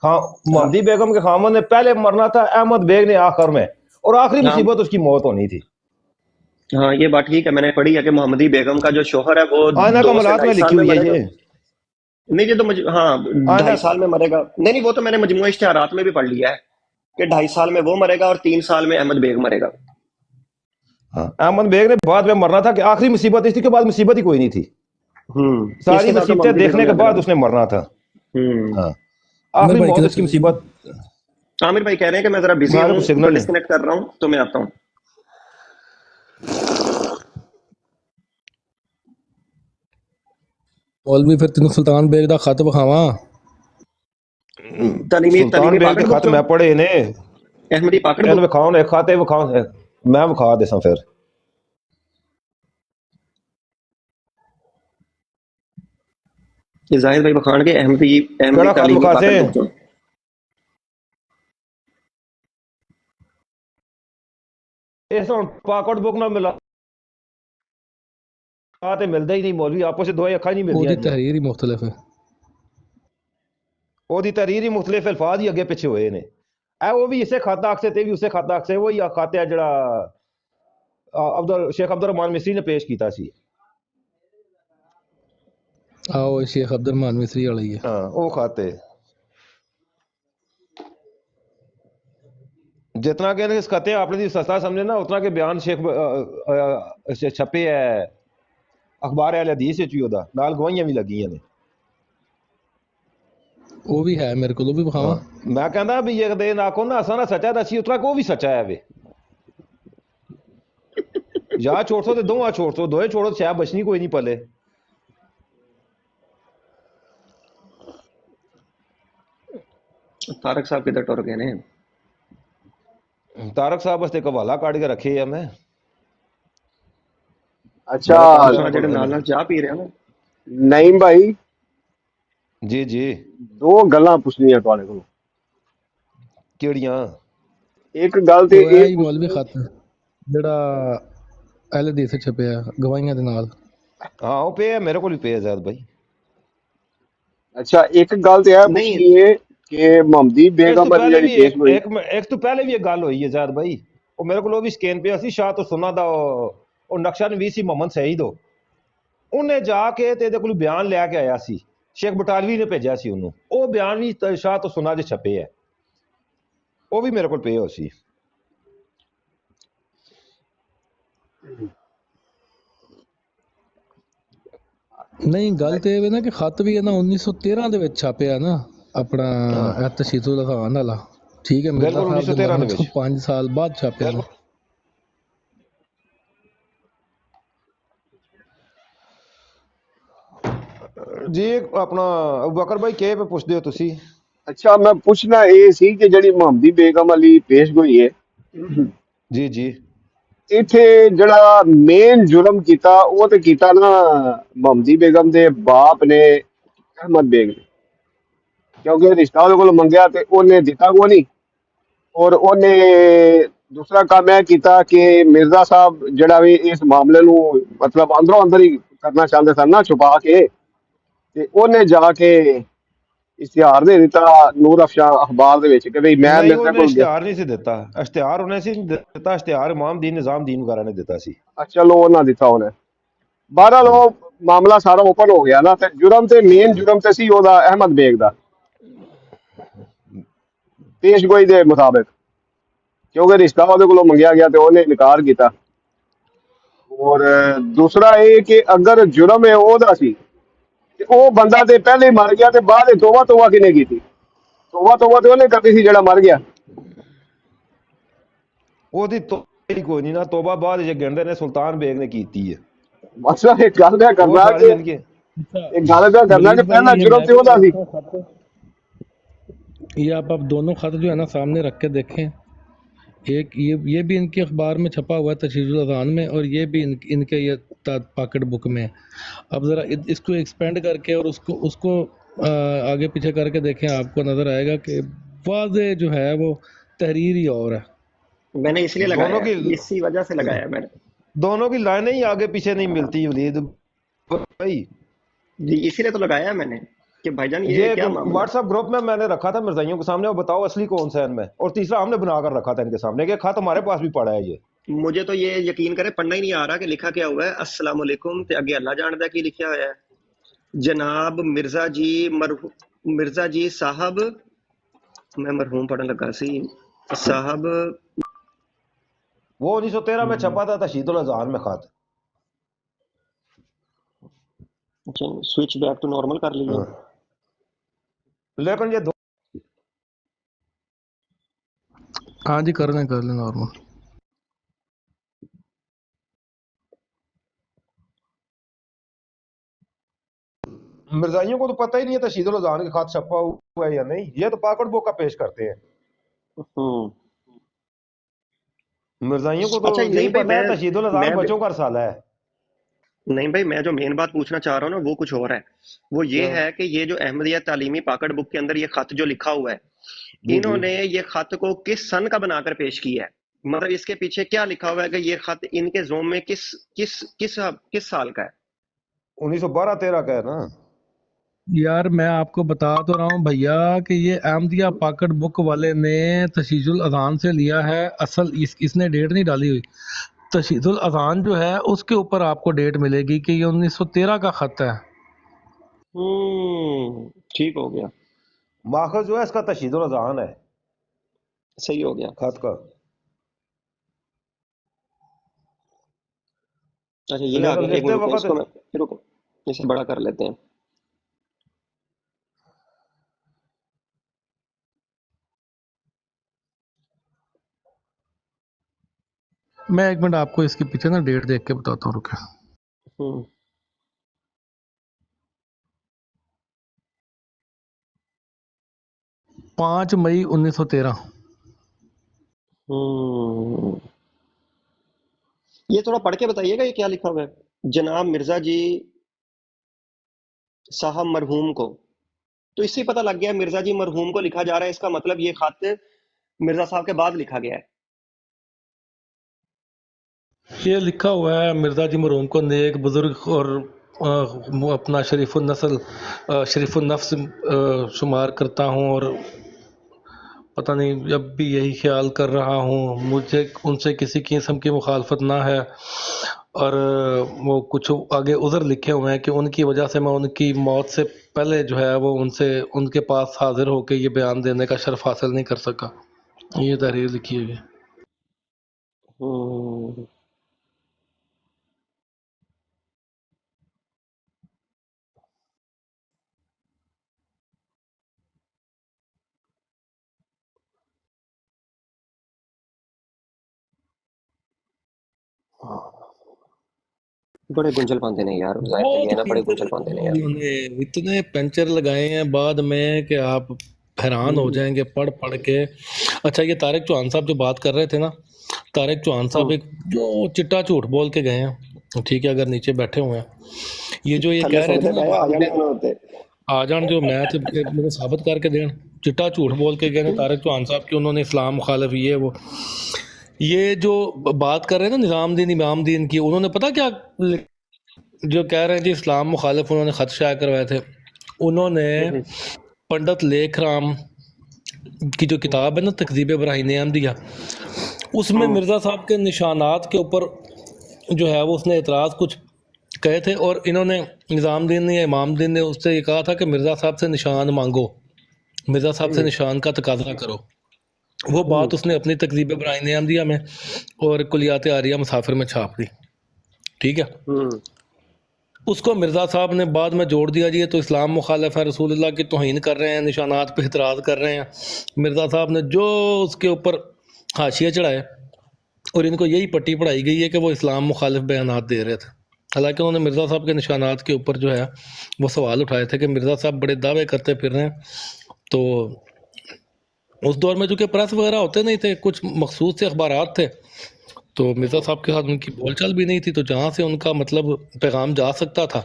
हाँ, मोहम्मदी बेगम के खामन ने पहले मरना था, अहमद बेग ने आखिर में, और आखिरी हाँ मुसीबत उसकी मौत होनी थी। हाँ, ये बात ठीक है, मैंने पढ़ी है कि मोहम्मदी बेगम का जो शोहर है वो आयना 2 से कमलात में 2.5 लिखी साल में हुई है मरेगा। ये। नहीं, ये तो हाँ, आयना 2.5 साल में मरेगा। नहीं, वो तो मैंने मजमू इश्तिहारात में भी पढ़ लिया है कि 2.5 साल में वो मरेगा और 3 साल में अहमद बेग मरेगा। हाँ, अहमद बेग ने बाद में मरना था कि आखिरी मुसीबत इसके बाद मुसीबत ही कोई नहीं थी, सारी इसके बाद तो मुसीबतें मोहम्मदी बेगम देखने ने के मरेगा। बाद उसने मरना था। हाँ, आमिर आखिरी भाई मौत किधर उसकी चले गए? मुसीबत। आमिर भाई कह रहे हैं कि मैं जरा बिजी हमारे हूँ, को तो सिग्नल नहीं। डिस्कनेक्ट कर रहा हूँ, तो मैं आता हूँ। मौलवी फिर तेन सुल्तान बेग दा खत विखावा। तलीमी सुल्तान बेग पाकड़ के बुक खत चो मैं पढ़े ने, अहमदी पाकड़ इन बुक। विखाओ ने खाते विखाओ, मैं विखा देसा फिर। ये जाहिद भाई बखान के अहमदी केड़ा खत तालीमी विखासे? पाकड़ बुक चो। इस पाकड़ बुक ना मिला ते मिलदा ही नहीं, मौलवी आपस में दो अखा नहीं ਉਹਦੀ मिलदियां। ਤਹਿਰੀਰ ਹੀ ਮੁxਤਲਿਫ ਹੈ। ਉਹਦੀ ਤਹਿਰੀਰ ਹੀ ਮੁxਤਲਿਫ ਅਲਫਾਜ਼ ਹੀ ਅੱਗੇ ਪਿੱਛੇ ਹੋਏ ਨੇ। ਇਹ ਉਹ ਵੀ ਇਸੇ ਖਾਤਾ ਅਕਸੇ ਤੇ ਵੀ ਉਸੇ ਖਾਤਾ ਅਕਸੇ ਵਹੀ ਖਾਤਾ ਜਿਹੜਾ शेख अब्दुल रहमान मिस्री ने पेश किया सी। ਆਓ ਸ਼ੇਖ ਅਬਦੁਲ ਰਹਿਮਾਨ ਮਿਸਰੀ ਵਾਲਾ ਹੀ ਹੈ। हाँ, वो खाते जितना के इस खाते आपने सस्ता समझे ना, उतना के बयान शेख छपे है अखबार अहले हदीस विच भी ओदा नाल गवाहियां भी लगियां ने। ਉਹ ਵੀ ਹੈ ਮੇਰੇ ਕੋਲ, ਉਹ ਵੀ ਵਿਖਾਵਾਂ। हाँ, मैं कहना भी ये दे ना को ना असा ना सच्चा दसी उतना को भी सच्चा है वे, या छोड़ सो ते दोवा छोड़ सो, दोए छोड़ो तो शायद बचनी कोई नहीं पले। तारक साहब किधर टुर गए ने? तारक साहब वास्ते एक हवाला काट के रखे है मैं। अच्छा हाँ, जेडे नाल नाल चाह पी रहे हैं ना। नईम भाई जी जी, दो गल्लां पुछनियां तुहाडे कोलों। केड़ियां? एक गल ते ਉਹ ਹੈ ਇਹ ਹੀ ਮੌਲਵੀ ਖਤ ਜਿਹੜਾ ਅਹਿਲ ਹਦੀਸ ਵਿੱਚ ਛਪਿਆ ਗਵਾਹੀਆਂ ਦੇ ਨਾਲ। हाँ, वो पे है मेरे को भी पे है ज़ैद भाई। अच्छा एक गल ते है नहीं, पुछनी है कि मोहम्मदी इस तो बेगम दी पहले जेहड़ी भी पेश गोई एक तो पहले भी एक गल हुई है ज़ैद भाई, वो मेरे को भी स्कैन पे सी शाह तो सुना दा ਉਹ ਨਕਸ਼ਾ ਨਵੀਸ ਸੀ ਮੁਹੰਮਦ ਸਈਦ, ਉਹਨੇ ਜਾ ਕੇ ਤੇ ਇਹਦੇ ਕੋਲ ਬਿਆਨ ਲੈ ਕੇ ਆਇਆ ਸੀ, ਸ਼ੇਖ ਬਟਾਲਵੀ ਨੇ ਭੇਜਿਆ ਸੀ ਉਹਨੂੰ, ਉਹ ਬਿਆਨ ਵੀ ਸ਼ਾਹ ਤੋਂ ਸੁਨਾ 'ਚ ਛਪੇ ਹੈ, ਉਹ ਵੀ ਮੇਰੇ ਕੋਲ ਪਏ ਹੋ ਸੀ। ਨਹੀਂ ਗੱਲ ਤੇ ਇਹ ਵੇ ਨਾ ਕਿ ਖਤ ਵੀ ਇਹਨਾਂ 1913 ਦੇ ਵਿੱਚ ਛਾਪਿਆ ਨਾ ਆਪਣਾ ਇਹ ਤਸ਼ੀਦੁਲ ਅਜ਼ਾਨ ਵਾਲਾ, ਠੀਕ ਹੈ, ਮਿਰਜ਼ਾ ਬਿਲਕੁਲ ਸਾਹਿਬ ਦੇ 1913 ਮਰਨ ਦੇ ਤੋਂ ਵਿੱਚ 5 ਸਾਲ ਬਾਅਦ ਛਾਪਿਆ ਨਾ। ਜੀ ਆਪਣਾ ਅਬੂਬਕਰ ਭਾਈ ਕਿਹ ਪੇ ਪੁੱਛਦੇ ਹੋ ਤੁਸੀਂ? अच्छा मैं पुछना ये सी कि जेहड़ी मोहम्मदी बेगम वाली पेश गोई है ਜੀ ਜੀ, इत्थे जेहड़ा मेन जुर्म कीता वो ते कीता ना मोहम्मदी बेगम दे बाप ने अहमद बेग ने, क्योंकि रिश्ता ਉਹਦੇ ਕੋਲ ਮੰਗਿਆ ਤੇ ਉਹਨੇ ਦਿੱਤਾ ਕੋ ਨਹੀਂ, ਔਰ ਉਹਨੇ ਦੂਸਰਾ ਕੰਮ ਇਹ ਕੀਤਾ ਕਿ ਮਿਰਜ਼ਾ ਸਾਹਿਬ ਜਿਹੜਾ ਵੀ ਇਸ ਮਾਮਲੇ ਨੂੰ ਮਤਲਬ ਅੰਦਰੋਂ ਅੰਦਰ ਹੀ ਕਰਨਾ ਚਾਹੁੰਦੇ ਸਨ ਨਾ ਛੁਪਾ ਕੇ, ਤੇ ਉਹਨੇ ਜਾ ਕੇ ਇਸ਼ਤਿਹਾਰ ਦੇ ਦਿੱਤਾ ਨੂਰ ਅਫਸ਼ਾਂ ਅਖਬਾਰ ਦੇ ਵਿੱਚ ਕਿ ਵੀ ਮੈਂ ਨਹੀਂ ਮਿਰਜ਼ਾ ਉਹਨੇ ਕੋਲ ਗਿਆ। ਇਸ਼ਤਿਹਾਰ ਨਹੀਂ ਸੀ ਦਿੱਤਾ, ਇਸ਼ਤਿਹਾਰ ਉਹਨੇ ਸੀ ਦਿੱਤਾ, ਇਸ਼ਤਿਹਾਰ ਇਮਾਮ ਦੀਨ ਨਿਜ਼ਾਮ ਦੀਨ ਵਗੈਰਾ ਨੇ ਦਿੱਤਾ ਸੀ। ਚਲੋ ਉਹਨਾਂ ਦਿੱਤਾ ਉਹਨੇ, ਬਹਰਹਾਲ ਉਹ ਮਾਮਲਾ ਸਾਰਾ ਓਪਨ ਹੋ ਗਿਆ ਨਾ, ਤੇ ਜੁਰਮ ਤੇ ਮੇਨ ਜੁਰਮ ਤੇ ਸੀ ਉਹਦਾ ਅਹਿਮਦ ਬੇਗ ਦਾ ਪੇਸ਼ਗੋਈ ਦੇ ਮੁਤਾਬਿਕ, ਕਿਉਂਕਿ ਰਿਸ਼ਤਾ ਉਹਦੇ ਕੋਲੋਂ ਮੰਗਿਆ ਗਿਆ ਤੇ ਉਹਨੇ ਇਨਕਾਰ ਕੀਤਾ। ਔਰ ਦੂਸਰਾ ਇਹ ਕਿ ਅਗਰ ਜੁਰਮ ਹੈ ਉਹਦਾ ਸੀ ਤੇ ਉਹ ਬੰਦਾ ਤੇ ਪਹਿਲੇ ਹੀ ਮਰ ਗਿਆ, ਤੇ ਬਾਅਦ ਵਿੱਚ ਤੋਬਾ ਕਿਹਨੇ ਕੀਤੀ? ਤੋਬਾ ਤੇ ਉਹਨੇ ਕਰਨੀ ਸੀ ਜਿਹੜਾ ਮਰ ਗਿਆ। ਉਹਦੀ ਤੋਬਾ ਕੋਈ ਨਹੀਂ ਨਾ, ਤੋਬਾ ਬਾਅਦ ਜੇ ਗਿਣਦੇ ਨੇ ਸੁਲਤਾਨ ਬੇਗ ਨੇ ਕੀਤੀ ਹੈ। ਮਸਲਾ ਇੱਕ ਗੱਲ ਦਾ ਉਹ ਕਰਨਾ ਸਾਰੀ ਕਿ ਜ਼ਿੰਦਗੀ एक गाने का करना कि पहला जुर्म तो होता थी। ये आप दोनों खत जो है ना सामने रख के देखें, एक ये भी इनके अखबार में छपा हुआ है तशहीदुल अज़ान में, और ये भी इनके ये पॉकेट बुक में है। अब ज़रा इसको एक्सपेंड करके और उसको आगे पीछे करके देखें, आपको नज़र आएगा कि वाज़े जो है वो तहरीर ही और है। मैंने इसलिए दोनों लगाया, की इसी वजह से लगाया मैंने। دونوں کی لائنیں ہی آگے پیچھے نہیں ملتی ولید بھائی. جی اسی لیے تو لگایا میں نے کہ بھائی جان یہ یہ ایک کیا معاملہ واٹس ایپ گروپ میں نے رکھا تھا مرزائیوں کے سامنے، اور بتاؤ اصلی کون سا ہے ان میں، اور تیسرا ہم نے بنا کر رکھا تھا ان کے سامنے کہ خط ہمارے پاس بھی پڑا ہے یہ. ہے؟ مجھے تو یہ یقین کرے پڑھنا ہی نہیں آ رہا کہ لکھا کیا ہوا ہے. السلام علیکم تے اگے اللہ جاندا ہے کی لکھیا ہوا ہے. جناب مرزا جی صاحب، میں مرحوم پڑھن لگا سی صاحب. وہ 1913 میں چھپا تھا تشہید الاذان میں خط. سوئچ بیک ٹو نارمل کر لیے. لیکن یہ ہاں جی کر لیں نارمل. مرزائیوں کو تو پتہ ہی نہیں ہے تشہید الاذان کے خط چھپا ہوا ہے یا نہیں، یہ تو پاکٹ بک کا پیش کرتے ہیں. ہوں مرزائیوں کو تو اچھا نہیں یہی بھائی، پتہ ہے تشہید الاذان بچوں کا رسالہ ہے. نہیں بھائی، میں جو مین بات پوچھنا چاہ رہا ہوں نا وہ کچھ اور ہے. وہ یہ ہے کہ یہ جو احمدیہ تعلیمی پاکٹ بک کے اندر یہ خط جو لکھا ہوا ہے، جی انہوں جی نے یہ خط کو کس سن کا بنا کر پیش کیا ہے؟ مطلب اس کے پیچھے کیا لکھا ہوا ہے کہ یہ خط ان کے زوم میں کس کس کس کس سال کا ہے؟ 1912-13 کا ہے نا. یار میں آپ کو بتا تو رہا ہوں بھیا کہ یہ احمدیہ پاکٹ بک والے نے تشہید الاذان سے لیا ہے. اصل اس نے ڈیٹ نہیں ڈالی ہوئی. تشہید الاذان جو ہے اس کے اوپر آپ کو ڈیٹ ملے گی کہ یہ 1913 کا خط ہے. ٹھیک ہو گیا، ماخذ جو ہے اس کا تشہید الاذان ہے صحیح ہو گیا. خط کا. اچھا یہ آ لیکن گیا، ایک لکھتے منٹ رکیں، اس وقت کو میں رکو اسے بڑا کر لیتے ہیں. میں ایک منٹ آپ کو اس کے پیچھے نا ڈیٹ دیکھ کے بتاتا ہوں، رکے. ہوں 5 مئی 1913. یہ تھوڑا پڑھ کے بتائیے گا یہ کیا لکھا ہوا ہے. جناب مرزا جی صاحب مرحوم کو، تو اس سے پتہ لگ گیا مرزا جی مرحوم کو لکھا جا رہا ہے، اس کا مطلب یہ خط مرزا صاحب کے بعد لکھا گیا ہے. یہ لکھا ہوا ہے مرزا جی مرحوم کو نیک بزرگ اور اپنا شریف النفس شمار کرتا ہوں، اور پتہ نہیں جب بھی یہی خیال کر رہا ہوں مجھے ان سے کسی قسم کی مخالفت نہ ہے. اور وہ کچھ آگے عذر لکھے ہوئے ہیں کہ ان کی وجہ سے میں ان کی موت سے پہلے جو ہے وہ ان کے پاس حاضر ہو کے یہ بیان دینے کا شرف حاصل نہیں کر سکا. یہ تحریر لکھی ہوئی ہے. بڑے گنجل پاندے نے یار، ظاہر تو یہ ہے نا، بڑے گنجل پاندے نے یار. انہوں نے اتنے پنچر لگائے ہیں بعد میں کہ آپ حیران ہو جائیں گے پڑھ کے. اچھا یہ طارق چوہان صاحب جو بات کر رہے تھے نا، طارق چوہان صاحب ایک جو چٹا جھوٹ بول کے گئے ہیں، ٹھیک ہے، اگر نیچے بیٹھے ہوئے ہیں، یہ جو یہ تھلے کہہ رہے تھے سوندے پے آ جانے نا ہوتے. آ جان جو میتھ مجھے ثابت کر کے دین، چٹا جھوٹ بول کے گئے نا طارق چوہان صاحب کہ انہوں نے اسلام مخالف یہ وہ. یہ جو بات کر رہے ہیں نا نظام دین امام دین کی، انہوں نے پتہ کیا جو کہہ رہے ہیں جی اسلام مخالف انہوں نے خط شائع کروائے تھے. انہوں نے پنڈت لیکھ رام کی جو کتاب ہے نا تکذیب براہین احمدیہ، اس میں مرزا صاحب کے نشانات کے اوپر جو ہے وہ اس نے اعتراض کچھ کہے تھے، اور انہوں نے نظام دین نے یا امام دین نے اس سے یہ کہا تھا کہ مرزا صاحب سے نشان مانگو، مرزا صاحب سے نشان کا تقاضا کرو. وہ بات اس نے اپنی تکذیب براہین احمدیہ میں اور کلیات عاریہ مسافر میں چھاپ دی. ٹھیک ہے، اس کو مرزا صاحب نے بعد میں جوڑ دیا جی یہ تو اسلام مخالف ہے، رسول اللہ کی توہین کر رہے ہیں، نشانات پہ اعتراض کر رہے ہیں. مرزا صاحب نے جو اس کے اوپر حاشیے چڑھائے، اور ان کو یہی پٹی پڑھائی گئی ہے کہ وہ اسلام مخالف بیانات دے رہے تھے. حالانکہ انہوں نے مرزا صاحب کے نشانات کے اوپر جو ہے وہ سوال اٹھائے تھے کہ مرزا صاحب بڑے دعوے کرتے پھر رہے ہیں. تو اس دور میں چونکہ پریس وغیرہ ہوتے نہیں تھے، کچھ مخصوص سے اخبارات تھے، تو مرزا صاحب کے ساتھ ان کی بول چال بھی نہیں تھی، تو جہاں سے ان کا مطلب پیغام جا سکتا تھا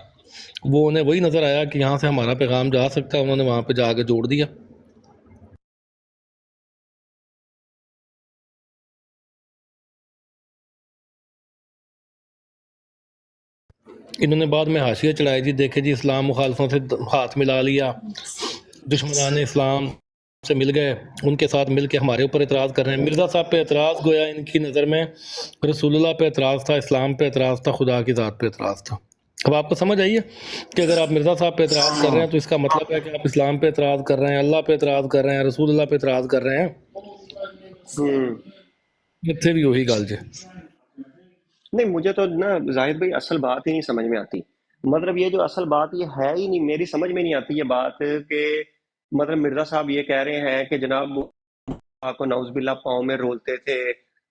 وہ انہیں وہی نظر آیا کہ یہاں سے ہمارا پیغام جا سکتا ہے، انہوں نے وہاں پہ جا کے جوڑ دیا. इन्होंने बाद में हाशिया चढ़ाई जी, देखे जी इस्लाम मुखालफों से हाथ मिला लिया, दुश्मनान इस्लाम से मिल गए, उनके साथ मिल के हमारे ऊपर एतराज़ कर रहे हैं। मिर्ज़ा साहब पे एतराज़ गोया इनकी नज़र में रसूलुल्लाह पे एतराज़ था, इस्लाम पे एतराज़ था, खुदा की ज़ात पे एतराज़ था। अब आपको समझ आई है कि अगर आप मिर्ज़ा साहब पे एतराज़ कर रहे हैं तो इसका मतलब है कि आप इस्लाम पे एतराज़ कर रहे हैं, अल्लाह पे एतराज़ कर रहे हैं, रसूलुल्लाह पे एतराज़ कर रहे हैं। इत्थे भी वही गल जे। नहीं, मुझे तो ना जाहिद भाई असल बात ही नहीं समझ में आती। मतलब ये जो असल बात ये है ही नहीं, मेरी समझ में नहीं आती ये बात कि मतलब मिर्जा साहब ये कह रहे हैं कि जनाब को नौज़बिल्ला पाँव में रोलते थे,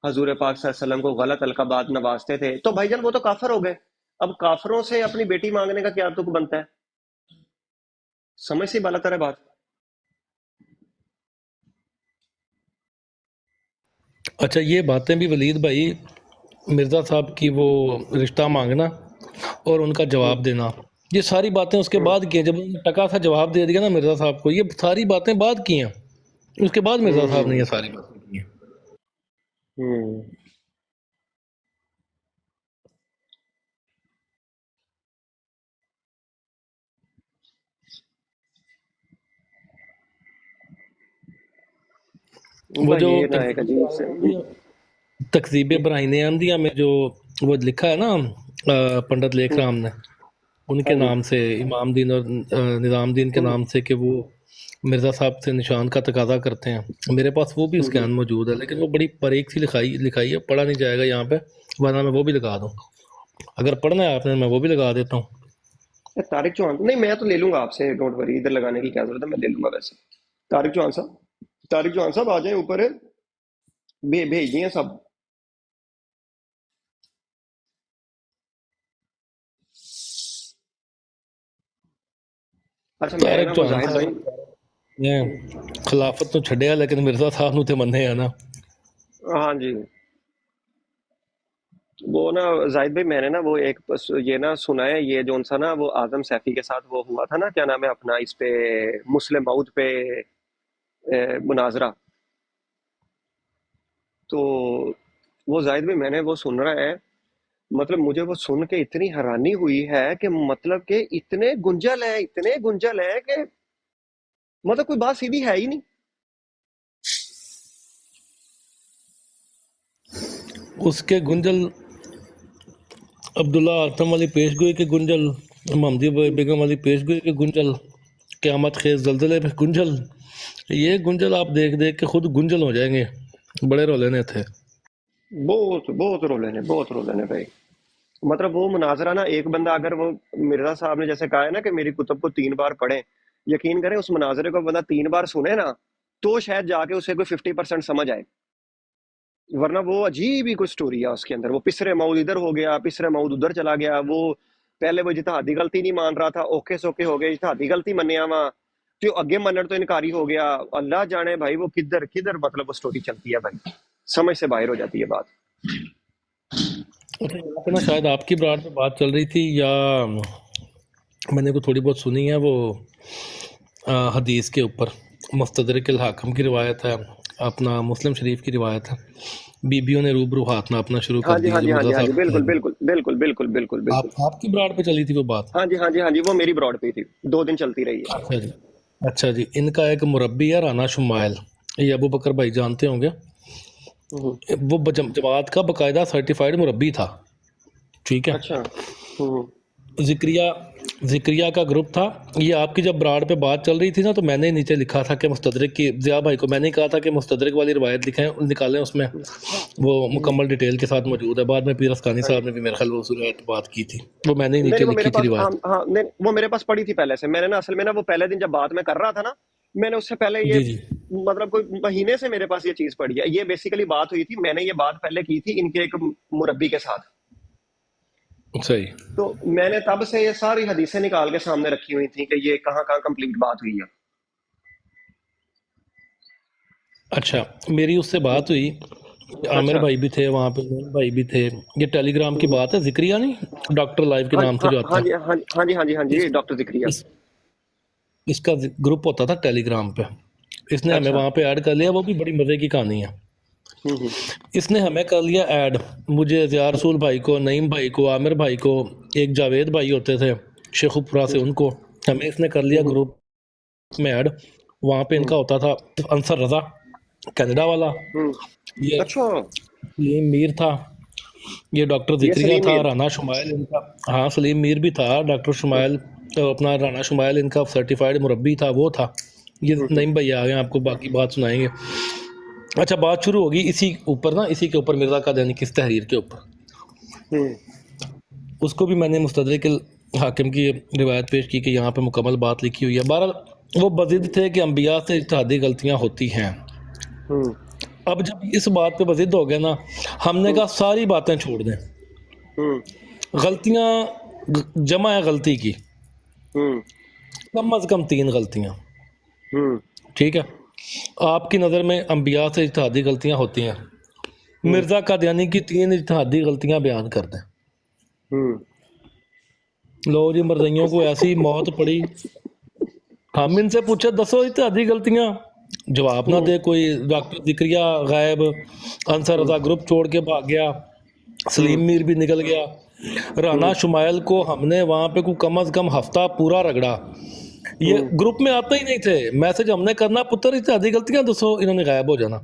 हजूर पाक सल्लल्लाहु अलैहि वसल्लम को गलत अलकाबात नवाजते थे, तो भाईजान वो तो काफिर हो गए। अब काफिरों से अपनी बेटी मांगने का क्या तुक बनता है? समझ से बाला तर है बात। अच्छा, ये बातें भी वलीद भाई, मिर्ज़ा साहब की वो रिश्ता मांगना और उनका जवाब देना, ये सारी बातें उसके बाद की हैं। जब उन्होंने टका सा जवाब दे दिया ना मिर्ज़ा साहब को, ये सारी बातें बाद की हैं। उसके बाद मिर्ज़ा साहब ने ये सारी बातें की हैं। हम्म वो जो ये ना एक अजीब से तकजीब इब्राहिम अहमदिया में जो वो लिखा है ना पंडित लेख राम ने, उनके हाँ जी। नाम से, इमाम दीन और निज़ाम दीन के नाम से, कि वो मिर्ज़ा साहब से निशान का तकाजा करते हैं। मेरे पास वो भी स्कैन मौजूद है, लेकिन वो बड़ी बारीक सी लिखाई है, पढ़ा नहीं जाएगा यहाँ पे, वरना मैं वो भी लगा दूँ। अगर पढ़ना है आपने, मैं वो भी लगा देता हूँ। तारिक चौहान नहीं, मैं तो ले लूंगा आपसे, डोंट वरी, इधर लगाने की क्या जरूरत है, मैं ले लूंगा वैसे। तारिक चौहान साहब, तारिक चौहान साहब आ जाए ऊपर, भेज दिए सब। अच्छा मैं तारक ना वो चौहान जाहिद भाई, साहब ने खिलाफत तो छड्डिया, लेकिन मिर्ज़ा साहब नूं ते मन्ने है ना। हाँ जी, वो ना जाहिद भाई मैंने ना वो एक ये ना सुना है, ये जो सा ना वो आजम सैफी के साथ वो हुआ था ना, क्या नाम है अपना, इस पे मुस्लिम मऊद पे मुनाजरा, तो वो जाहिद भाई मैंने वो सुन रहा है, मतलब मुझे वो सुन के इतनी हैरानी हुई है कि मतलब कि इतने गुंजल है कि मतलब कोई बात सीधी है ही नहीं। उसके गुंजल अब्दुल्ला आतम वाली पेशगोई के गुंजल, महमदी बेगम वाली पेशगोई के गुंजल, क़यामत खेज जल्जले पे गुंजल, ये गुंजल आप देख देख के खुद गुंजल हो जाएंगे। बड़े रोले ने थे। बहुत बहुत रोले ने भाई। मतलब वो मुनाजरा ना, एक बंदा अगर वो मिर्जा साहब ने जैसे कहा है ना कि मेरी कुतुब को 3 बार पढ़े, यकीन करें उस मुनाजरे को बंदा 3 बार सुने ना, तो शायद जाके उसे कोई 50% समझ आए, वरना वो अजीब ही कोई स्टोरी है उसके अंदर। वो पिसरे मऊद इधर हो गया, पिसरे मऊद उधर चला गया, वो पहले वो जितादी गलती नहीं मान रहा था, ओके सोके हो गए, जितादी गलती मनिया वा तो अगे मनन तो इनकारी हो गया। अल्लाह जाने भाई वो किधर किधर मतलब वो स्टोरी चलती है भाई, समझ से बाहर हो जाती है बात। अच्छा, यहाँ पे ना शायद आपकी ब्राड पे बात चल रही थी, या मैंने को थोड़ी बहुत सुनी है वो हदीस के ऊपर। मुस्तदरक अल हाकिम की रिवायत है, अपना मुस्लिम शरीफ की रिवायत है, बीबियों ने रूबरू हाथ नापना शुरू हाँ कर जी, दिया हाँ जब जी, हाँ जी, मिर्ज़ा हाँ जी, साहब बिल्कुल आए। बिल्कुल बिल्कुल बिल्कुल बिल्कुल बिल्कुल। आपकी ब्राड पे चली थी वो बात? हाँ जी, हाँ जी, हाँ जी, वो मेरी ब्रॉड पे थी, 2 दिन चलती रही है। अच्छा जी। अच्छा जी, इनका एक मुरब्बी है राना शुमाइल, ये अबू बकर भाई जानते होंगे। वो जमात का बाकायदा सर्टिफाइड मुरब्बी था, ठीक है। अच्छा। जिक्रिया का ग्रुप था। ये आपकी जब ब्राड पे बात चल रही थी ना, तो मैंने नीचे लिखा था कि मुस्तदरक की, ज़िया भाई को मैंने कहा था कि मुस्तदरक वाली रिवायत लिखें, निकालें, उसमें वो मुकम्मल डिटेल के साथ मौजूद है। बाद में पीर असकानी साहब ने भी मेरे ख्याल वो उस रिवायत पे बात की थी, वो मैंने ही नहीं नीचे वो मेरे लिखी थी पास, हाँ रिवायत। हाँ, नहीं वो मेरे पास पड़ी थी पहले से। मैंने ना असल में ना वो पहले दिन जब बात मैं कर रहा था ना, मैंने उससे पहले ये जी जी, मतलब कोई महीने से मेरे पास ये चीज पड़ी है। ये बेसिकली बात हुई थी, मैंने ये बात पहले की थी इनके एक मुरब्बी के साथ, सही। तो मैंने तब से ये सारी हदीसें निकाल के सामने रखी हुई थी कि ये कहाँ कहाँ कंप्लीट बात हुई है। अच्छा, मेरी उससे बात हुई, आमिर अच्छा। भाई भी थे वहाँ पे, मोहन भाई भी थे। ये टेलीग्राम की बात है, जिक्रिया नहीं, डॉक्टर लाइव के हाँ नाम से हाँ जो आता हाँ है। जी, हाँ हाँ जी, हाँ जी, हाँ जी, इस, डॉक्टर जिक्रिया। इस, इसका ग्रुप होता था टेलीग्राम पे, इसने हमें अच्छा। वहाँ पे ऐड कर लिया। वो भी बड़ी मज़े की कहानी है। اس نے ہمیں کر لیا ایڈ، مجھے ضیاء رسول بھائی کو، نعیم بھائی کو، عامر بھائی کو، ایک جاوید بھائی ہوتے تھے شیخ پورا سے، ان کو ہمیں اس نے کر لیا گروپ میں ایڈ۔ وہاں پہ ان کا ہوتا تھا انصر رضا کینیڈا والا، یہ اچھا سلیم میر تھا، یہ ڈاکٹر یہ ذکریہ سلیم تھا، میر، رانا شمائل ان کا، ہاں سلیم میر بھی تھا، ڈاکٹر شمائل اپنا رانا شمائل ان کا سرٹیفائڈ مربی تھا، وہ تھا۔ یہ نعیم بھائی آ گئے، آپ کو باقی بات سنائیں گے۔ اچھا بات شروع ہوگی اسی اوپر نا، اسی کے اوپر مرزا قادیانی کی اس تحریر کے اوپر۔ اس کو بھی میں نے مستدرک الحاکم کی روایت پیش کی کہ یہاں پہ مکمل بات لکھی ہوئی ہے۔ بہرحال وہ بضد تھے کہ انبیاء سے اجتہادی غلطیاں ہوتی ہیں۔ اب جب اس بات پہ بضد ہو گئے نا، ہم نے کہا ساری باتیں چھوڑ دیں، غلطیاں جمع ہے غلطی کی، کم از کم 3 غلطیاں، ٹھیک ہے؟ آپ کی نظر میں انبیاء سے اجتہادی غلطیاں ہوتی ہیں، مرزا قادیانی کی 3 اجتہادی غلطیاں بیان کر دیں۔ لو جی مرزائیوں کو ایسی موت پڑی، ہم ان سے پوچھے 10 اجتہادی غلطیاں، جواب نہ دے کوئی۔ ڈاکٹر ذکریہ غائب، انصر رضا گروپ چھوڑ کے بھاگ گیا، سلیم میر بھی نکل گیا، رانا شمائل کو ہم نے وہاں پہ کوئی کم از کم ہفتہ پورا رگڑا، یہ گروپ میں آتے ہی نہیں تھے، میسج ہم نے کرنا پتر اجتہادی غلطیاں دسو، انہوں نے غائب ہو جانا۔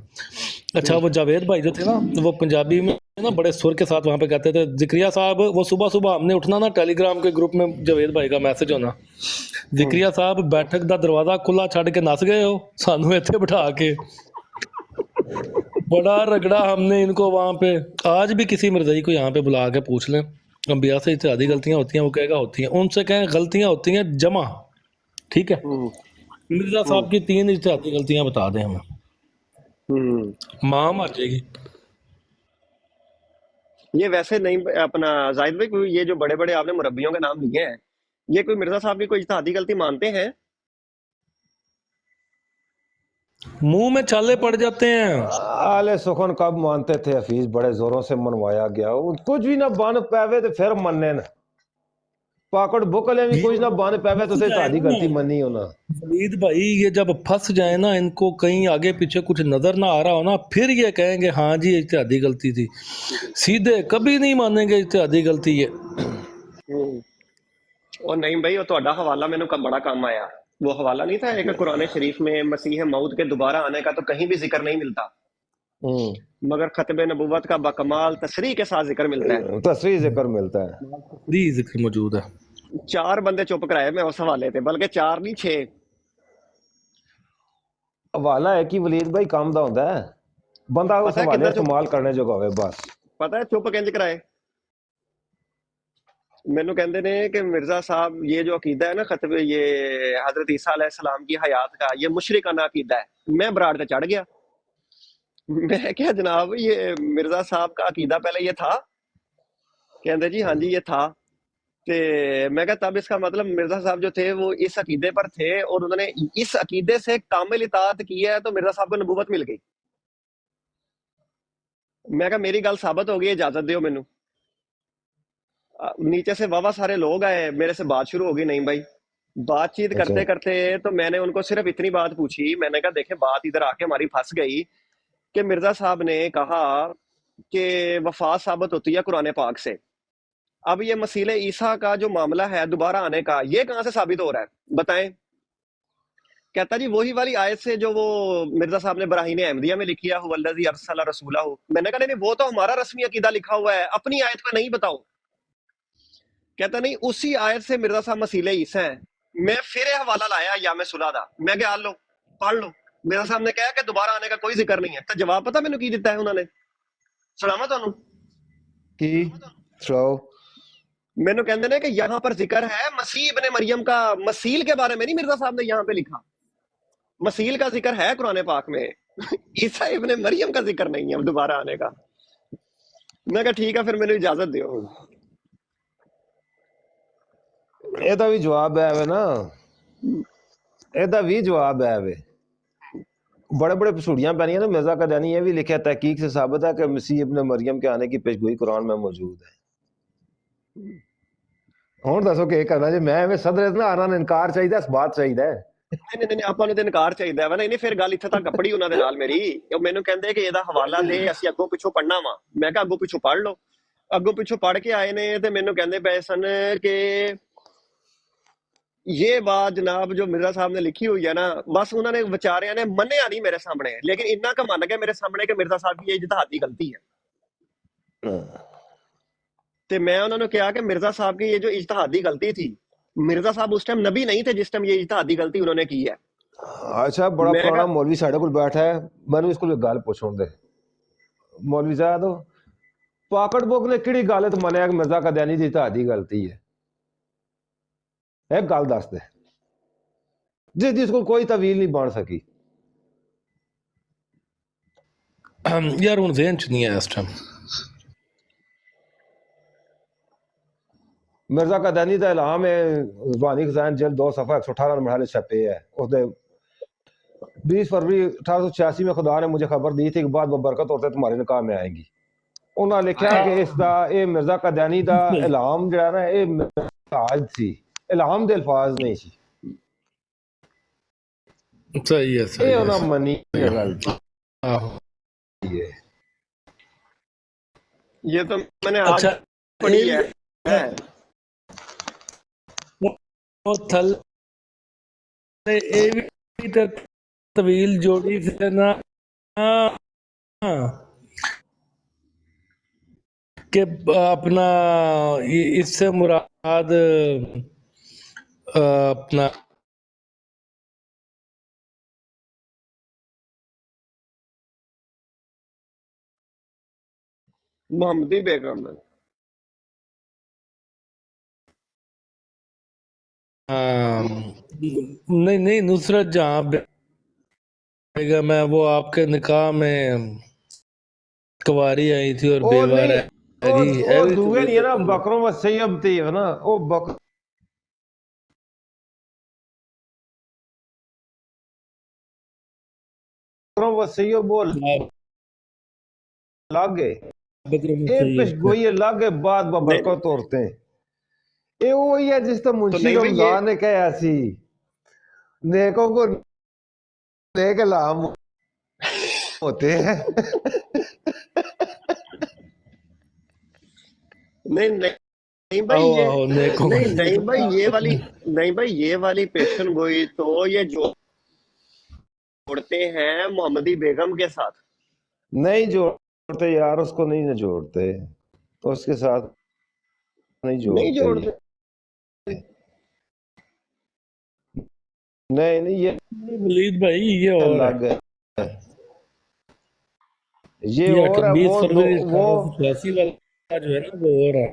اچھا وہ جاوید بھائی جو تھے نا، وہ پنجابی میں نا بڑے سر کے ساتھ وہاں پہ کہتے تھے ذکریہ صاحب، وہ صبح صبح ہم نے اٹھنا نا، ٹیلی گرام کے گروپ میں جاوید بھائی کا میسج ہونا، ذکریہ صاحب بیٹھک دا دروازہ کھلا چھڈ کے نس گئے ہو سانو ایتھے بٹھا کے، بڑا رگڑا ہم نے ان کو وہاں پہ۔ آج بھی کسی مرزائی کو یہاں پہ بلا کے پوچھ لیں انبیاء سے اجتہادی غلطیاں ہوتی ہیں، وہ کہے گا ہوتی ہیں، ان سے کہیں غلطیاں ہوتی ہیں جمع، ٹھیک ہے؟ مرزا صاحب کی 3 اجتہادی غلطیاں بتا دیں ہمیں، ماں مر جائے گی۔ یہ ویسے نہیں اپنا زاہد بھائی، کوئی یہ جو بڑے بڑے آپ نے مربیوں کے نام لیے ہیں، یہ کوئی مرزا صاحب کی کوئی اجتہادی غلطی مانتے ہیں؟ منہ میں چھالے پڑ جاتے ہیں۔ آل سخن کب مانتے تھے حفیظ، بڑے زوروں سے منوایا گیا، کچھ بھی نہ بن پاوے تو پھر مننے نا، پاکڑ بکلے بھی کچھ نہ بن پاوے تو اتحادی غلطی مننی ہونا۔ ولید بھائی یہ جب پھنس جائیں نا، ان کو کہیں آگے پیچھے کچھ نظر نہ آ رہا ہو نا، پھر یہ کہیں گے ہاں جی اجتہادی غلطی تھی، سیدھے کبھی نہیں مانیں گے اجتہادی غلطی ہے۔ اور نہیں بھائی، وہ تہاڈا حوالہ مینوں بڑا کام آیا، وہ حوالہ نہیں تھا ایک قرآن شریف میں مسیح موعود کے دوبارہ آنے کا تو کہیں بھی ذکر نہیں ملتا، مگر ختم نبوت کا بکمال تصریح کے ساتھ ذکر ملتا ہے، تصریح ذکر ملتا ہے۔ ذکر موجود ہے۔ 4 بندے چپ کرائے میں اس حوالے تھے، بلکہ 4 نہیں 6۔ حوالہ ہے کہ ولید بھائی کام دا ہوندا ہے، بندہ اس پتہ ہے حوالے کتنا استعمال کرنے جو ہوئے بس۔ پتہ ہے چپ کنج کرائے؟ مینوں کہندے نے کہ مرزا صاحب یہ جو عقیدہ ہے نا ختم، یہ حضرت عیسیٰ علیہ السلام کی حیات کا، یہ مشرکانہ عقیدہ ہے۔ میں براڑ تے چڑھ گیا، میں کیا جناب یہ مرزا صاحب کا عقیدہ پہلے یہ تھا؟ کہندے جی ہاں جی یہ تھا۔ تے میں کہا تب اس کا مطلب مرزا صاحب جو تھے وہ اس عقیدے پر تھے اور انہوں نے اس عقیدے سے کامل اطاعت کی ہے، تو مرزا صاحب کو نبوت مل گئی۔ میں کہا میری گل ثابت ہو گئی، اجازت دیو مینوں۔ نیچے سے واہ سارے لوگ آئے، میرے سے بات شروع ہو گئی، نہیں بھائی بات چیت کرتے کرتے تو میں نے ان کو صرف اتنی بات پوچھی، میں نے کہا دیکھیں بات ادھر آ کے ہماری پھنس گئی کہ مرزا صاحب نے کہا کہ وفات ثابت ہوتی ہے قرآن پاک سے، اب یہ مسیح عیسیٰ کا جو معاملہ ہے دوبارہ آنے کا، یہ کہاں سے ثابت ہو رہا ہے بتائیں؟ کہتا جی وہی والی آیت سے جو وہ مرزا صاحب نے براہین احمدیہ میں لکھی ہے، هو الذی ارسل رسولہ۔ میں نے کہا نہیں وہ تو ہمارا رسمی عقیدہ لکھا ہوا ہے، اپنی آیت پہ نہیں بتاؤ۔ کہتا نہیں اسی آیت سے مرزا صاحب مسیح عیسیٰ ہیں۔ میں پھر یہ حوالہ لایا یام صلح دا، میں کہا لو پڑھ لو، مرزا صاحب نے کہا کہ دوبارہ آنے کا کوئی ذکر نہیں ہے۔ تو جواب پتہ مینوں کی دیتا ہے انہوں نے؟ سلامت انہوں کی سناؤ؟ مینوں کہندے نے کہ یہاں پر ذکر ہے مسیح ابن مریم کا، مسیل کے بارے میں نہیں مرزا صاحب نے یہاں پہ لکھا، مسیل کا ذکر ہے قرآن پاک میں، عیسیٰ ابن مریم کا ذکر نہیں ہے دوبارہ آنے کا۔ میں کہا ٹھیک ہے پھر مینوں اجازت دیو۔ ਇਹਦਾ ਵੀ ਜਵਾਬ ਹੈ ਵੇ ਨਾ, ਇਹਦਾ ਵੀ ਜਵਾਬ है वे। बड़े बड़े पसूड़ियां पैनियां ना, मिर्जा कादियानी ये भी लिखा है तहकीक से साबित है कि मसीह इब्न मरियम के आने की पेशगोई कुरान में मौजूद है। हुण दसो कि करना जे मैं सदर ना आना इनकार चाहिए, इस बात चाहिए। ਨਹੀਂ ਨਹੀਂ ਨਹੀਂ, ਆਪਾਂ ਨੂੰ ਤੇ ਇਨਕਾਰ ਚਾਹੀਦਾ ਵਾ। ਨਹੀਂ ਨਹੀਂ, ਫਿਰ ਗੱਲ ਇੱਥੇ ਤੱਕ ਕੱਪੜੀ ਉਹਨਾਂ ਦੇ ਨਾਲ ਮੇਰੀ। ਉਹ ਮੈਨੂੰ ਕਹਿੰਦੇ ਕਿ ਇਹਦਾ ਹਵਾਲਾ ਦੇ, ਅਸੀਂ ਅੱਗੋਂ ਪਿੱਛੋਂ ਪੜਨਾ ਵਾ। ਮੈਂ ਕਿਹਾ ਅੱਗੋਂ ਪਿੱਛੋਂ ਪੜ ਲਓ। ਅੱਗੋਂ ਪਿੱਛੋਂ ਪੜ ਕੇ ਆਏ ਨੇ ਤੇ ਮੈਨੂੰ ਕਹਿੰਦੇ ਪਏ ਸਨ ਕਿ یہ بات جناب جو مرزا صاحب نے لکھی ہوئی ہے نا، بس انہوں نے بیچاریاں نے منیا نہیں میرے سامنے، لیکن اتنا کا من گیا میرے سامنے کہ مرزا صاحب کی یہ اجتہادی غلطی ہے۔ تو میں انہوں نے کہا کہ مرزا صاحب کی یہ جو اجتہادی غلطی تھی، مرزا صاحب اس ٹائم نبی نہیں تھے جس ٹائم یہ اجتہادی غلطی انہوں نے کی ہے۔ اچھا بڑا میں پرانا کہا مولوی ساڈے کول بیٹھا ہے، میں اس کو گل پوچھون دے، مولوی صاحب پاکٹ بک نے کہڑی گل تے منیا کہ مرزا قادیانی دی اجتہادی غلطی ہے؟ ایک گل دس دے جس کو کوئی طویل نہیں بن سکی۔ یار ہوں ذہن چ نہیں ہے اس ٹائم۔ مرزا قادیانی دا اعلان ہے زبانی خزائن جلد 2 صفحہ 118 مرحلے چھپے ہے، اس دے 20 فروری 1886 میں خدا نے مجھے خبر دی تھی کہ بعد ببرکت عورتیں تمہارے نکاح میں آئیں گی۔ انہوں نے لکھا کہ اس دا اے مرزا قادیانی دا اعلان جڑا نا اے محتاج سی، اعلان دے الفاظ نہیں سی۔ صحیح ہے اے صحیح انہاں ہے منی گل آہو۔ ہے۔ یہ تو میں نے آج اچھا پڑھی ہے۔ وہ تھل اے بھی تے طویل جوڑی پھر نا کہ اپنا اس سے مراد اپنا محمدی بیگم ہے۔ نہیں نہیں نصرت جہاں بیگم ہے وہ آپ کے نکاح میں کنواری آئی تھی اور او بیوہ نہیں رہ گئی، او ہے بھی دوے طویل نہیں ہے نا، طویل۔ بکروں و سیب تے ہے نا، او بکروں و سیب وہ الگ ہے، بدر میں اے صحیح ہے۔ پیشگوئی الگ ہے، بعد نہیں ببرکت عورتیں۔ اے وہی ہے جس طرح تو منشی نہیں بھائی، یہ رمضان نے کہا سی نیکوں کو نیک اعلام ہوتے ہیں۔ نہیں نہیں نہیں بھائی، آہو یہ آہو نیکوں نہیں نہیں بھائی، یہ والی نہیں بھائی، یہ والی پیشن گوئی تو یہ جوڑتے ہیں محمدی بیگم کے ساتھ۔ نہیں جوڑتے یار، اس کو نہیں جوڑتے، تو اس کے ساتھ نہیں نہیں جوڑتے جوڑتے۔ یہ، نہیں نہیں یہ ولید بھائی یہ اور ہے، الگ ہے، یہ یہ اور ہے 20 وہ فروری وہ 1886 والا جو ہے نا وہ اور ہے۔